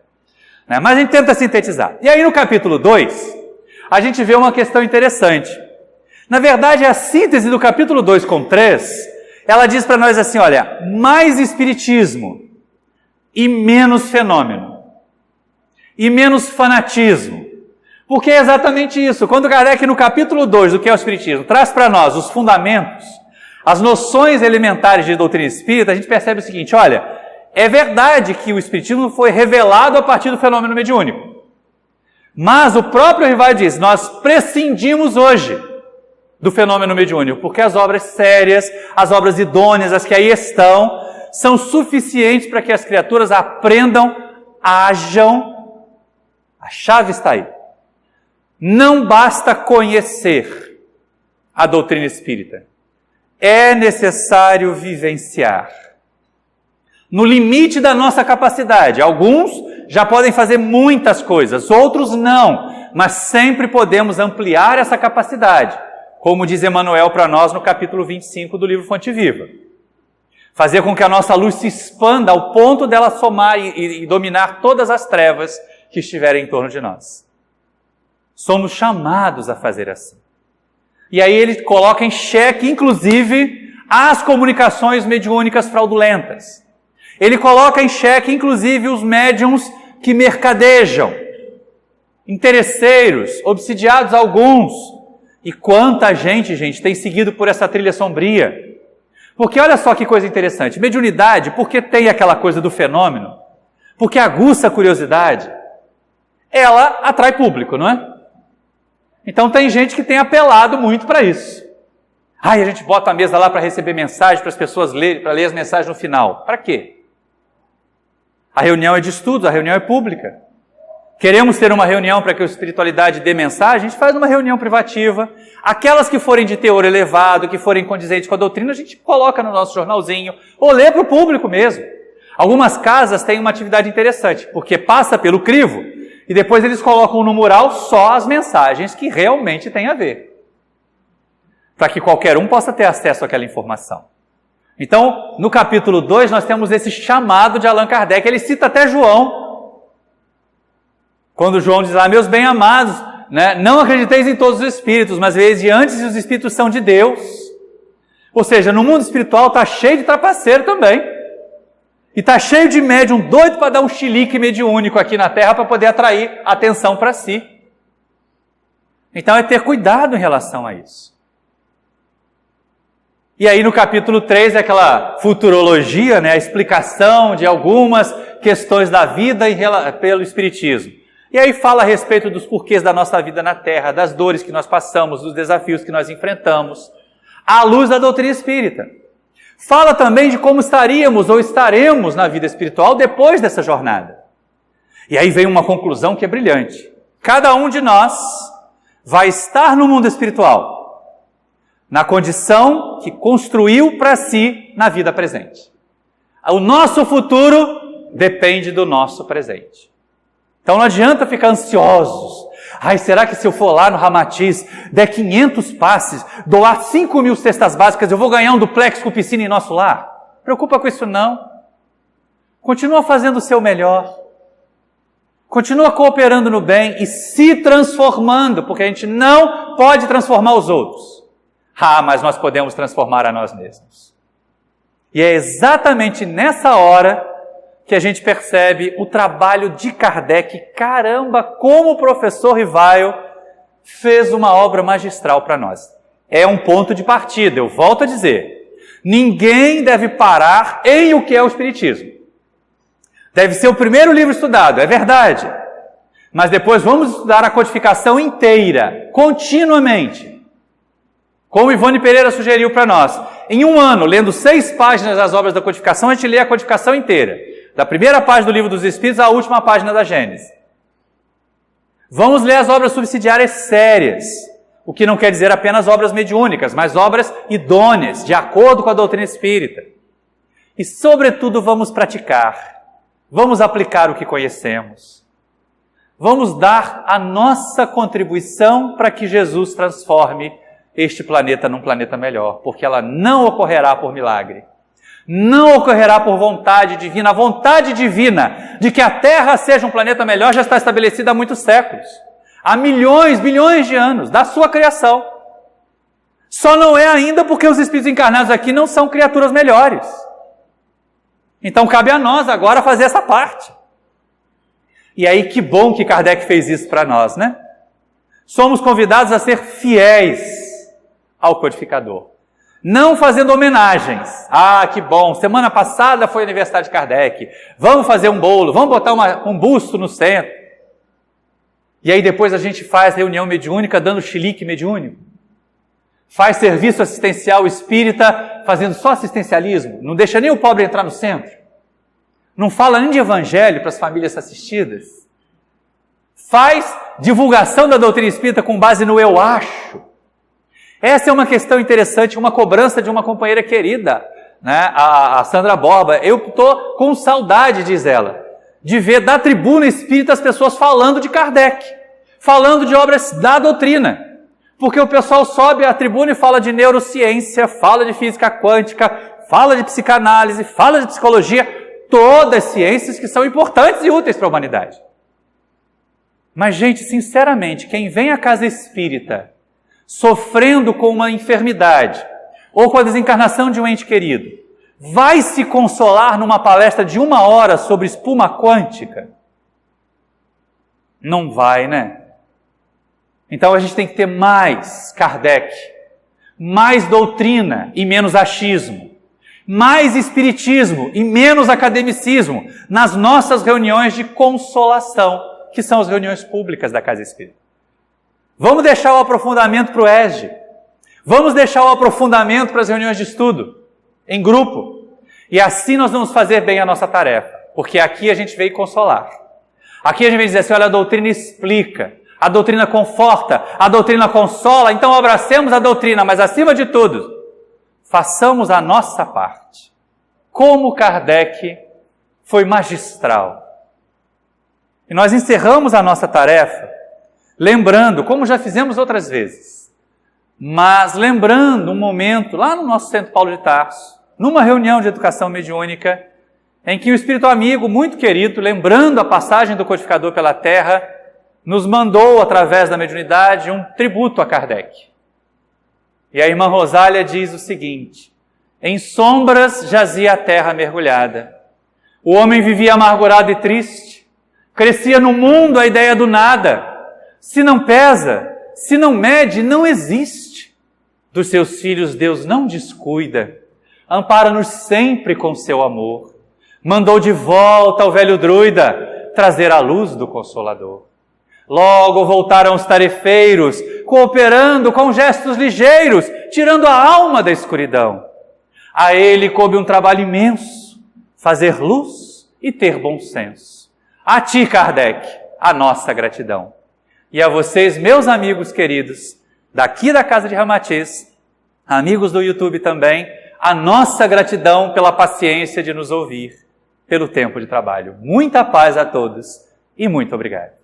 Né? Mas a gente tenta sintetizar. E aí no capítulo 2, a gente vê uma questão interessante. Na verdade, a síntese do capítulo 2 com 3, ela diz para nós assim, olha, mais Espiritismo e menos fenômeno. E menos fanatismo. Porque é exatamente isso. Quando Kardec, no capítulo 2 do que é o Espiritismo, traz para nós os fundamentos, as noções elementares de doutrina espírita, a gente percebe o seguinte, olha, é verdade que o Espiritismo foi revelado a partir do fenômeno mediúnico. Mas o próprio Rivaio diz, nós prescindimos hoje do fenômeno mediúnico, porque as obras sérias, as obras idôneas, as que aí estão, são suficientes para que as criaturas aprendam, ajam. A chave está aí. Não basta conhecer a doutrina espírita. É necessário vivenciar. No limite da nossa capacidade. Alguns já podem fazer muitas coisas, outros não. Mas sempre podemos ampliar essa capacidade. Como diz Emmanuel para nós no capítulo 25 do livro Fonte Viva. Fazer com que a nossa luz se expanda ao ponto dela somar e dominar todas as trevas que estiverem em torno de nós. Somos chamados a fazer assim. E aí ele coloca em xeque, inclusive, as comunicações mediúnicas fraudulentas. Ele coloca em xeque, inclusive, os médiums que mercadejam, interesseiros, obsidiados alguns. E quanta gente tem seguido por essa trilha sombria. Porque olha só que coisa interessante. Mediunidade, porque tem aquela coisa do fenômeno, porque aguça a curiosidade, ela atrai público, não é? Então tem gente que tem apelado muito para isso. A gente bota a mesa lá para receber mensagem, para as pessoas lerem, para ler as mensagens no final. Para quê? A reunião é de estudos, a reunião é pública. Queremos ter uma reunião para que a espiritualidade dê mensagem? A gente faz uma reunião privativa. Aquelas que forem de teor elevado, que forem condizentes com a doutrina, a gente coloca no nosso jornalzinho, ou lê para o público mesmo. Algumas casas têm uma atividade interessante, porque passa pelo crivo, e depois eles colocam no mural só as mensagens que realmente têm a ver, para que qualquer um possa ter acesso àquela informação. Então, no capítulo 2, nós temos esse chamado de Allan Kardec. Ele cita até João, quando João diz lá, meus bem-amados, né, não acrediteis em todos os espíritos, mas veis de antes os espíritos são de Deus. Ou seja, no mundo espiritual está cheio de trapaceiro também. E está cheio de médium doido para dar um chilique mediúnico aqui na Terra para poder atrair atenção para si. Então é ter cuidado em relação a isso. E aí no capítulo 3 é aquela futurologia, né, a explicação de algumas questões da vida pelo Espiritismo. E aí fala a respeito dos porquês da nossa vida na Terra, das dores que nós passamos, dos desafios que nós enfrentamos, à luz da doutrina espírita. Fala também de como estaríamos ou estaremos na vida espiritual depois dessa jornada. E aí vem uma conclusão que é brilhante. Cada um de nós vai estar no mundo espiritual, na condição que construiu para si na vida presente. O nosso futuro depende do nosso presente. Então não adianta ficar ansiosos. Ai, será que se eu for lá no Ramatiz, der 500 passes, doar 5.000 cestas básicas, eu vou ganhar um duplex com piscina em nosso lar? Preocupa com isso não. Continua fazendo o seu melhor. Continua cooperando no bem e se transformando, porque a gente não pode transformar os outros. Mas nós podemos transformar a nós mesmos. E é exatamente nessa hora que a gente percebe o trabalho de Kardec. Caramba, como o professor Rivaio fez uma obra magistral para nós. É um ponto de partida, eu volto a dizer. Ninguém deve parar em o que é o Espiritismo. Deve ser o primeiro livro estudado, é verdade. Mas depois vamos estudar a codificação inteira, continuamente. Como Ivone Pereira sugeriu para nós. Em um ano, lendo 6 páginas das obras da codificação, a gente lê a codificação inteira. Da primeira página do Livro dos Espíritos à última página da Gênesis. Vamos ler as obras subsidiárias sérias, o que não quer dizer apenas obras mediúnicas, mas obras idôneas, de acordo com a doutrina espírita. E, sobretudo, vamos praticar, vamos aplicar o que conhecemos. Vamos dar a nossa contribuição para que Jesus transforme este planeta num planeta melhor, porque ela não ocorrerá por milagre. Não ocorrerá por vontade divina. A vontade divina de que a Terra seja um planeta melhor já está estabelecida há muitos séculos. Há milhões, bilhões de anos da sua criação. Só não é ainda porque os espíritos encarnados aqui não são criaturas melhores. Então cabe a nós agora fazer essa parte. E aí que bom que Kardec fez isso para nós, né? Somos convidados a ser fiéis ao codificador. Não fazendo homenagens. Que bom, semana passada foi aniversário de Kardec. Vamos fazer um bolo, vamos botar um busto no centro. E aí depois a gente faz reunião mediúnica dando chilique mediúnico. Faz serviço assistencial espírita fazendo só assistencialismo. Não deixa nem o pobre entrar no centro. Não fala nem de evangelho para as famílias assistidas. Faz divulgação da doutrina espírita com base no eu acho. Essa é uma questão interessante, uma cobrança de uma companheira querida, né? A Sandra Borba. Eu estou com saudade, diz ela, de ver da tribuna espírita as pessoas falando de Kardec, falando de obras da doutrina. Porque o pessoal sobe à tribuna e fala de neurociência, fala de física quântica, fala de psicanálise, fala de psicologia, todas ciências que são importantes e úteis para a humanidade. Mas, gente, sinceramente, quem vem à casa espírita sofrendo com uma enfermidade ou com a desencarnação de um ente querido, vai se consolar numa palestra de 1 hora sobre espuma quântica? Não vai, né? Então a gente tem que ter mais Kardec, mais doutrina e menos achismo, mais espiritismo e menos academicismo nas nossas reuniões de consolação, que são as reuniões públicas da Casa Espírita. Vamos deixar o aprofundamento para o ESG. Vamos deixar o aprofundamento para as reuniões de estudo, em grupo. E assim nós vamos fazer bem a nossa tarefa, porque aqui a gente veio consolar. Aqui a gente vem dizer assim, olha, a doutrina explica, a doutrina conforta, a doutrina consola, então abracemos a doutrina, mas acima de tudo, façamos a nossa parte. Como Kardec foi magistral. E nós encerramos a nossa tarefa lembrando, como já fizemos outras vezes, mas lembrando um momento lá no nosso Centro Paulo de Tarso, numa reunião de educação mediúnica, em que o Espírito Amigo, muito querido, lembrando a passagem do codificador pela Terra, nos mandou, através da mediunidade, um tributo a Kardec. E a irmã Rosália diz o seguinte: em sombras jazia a terra mergulhada. O homem vivia amargurado e triste, crescia no mundo a ideia do nada. Se não pesa, se não mede, não existe. Dos seus filhos Deus não descuida, ampara-nos sempre com seu amor. Mandou de volta ao velho druida trazer a luz do Consolador. Logo voltaram os tarefeiros, cooperando com gestos ligeiros, tirando a alma da escuridão. A ele coube um trabalho imenso, fazer luz e ter bom senso. A ti, Kardec, a nossa gratidão. E a vocês, meus amigos queridos, daqui da Casa de Ramatiz, amigos do YouTube também, a nossa gratidão pela paciência de nos ouvir, pelo tempo de trabalho. Muita paz a todos e muito obrigado.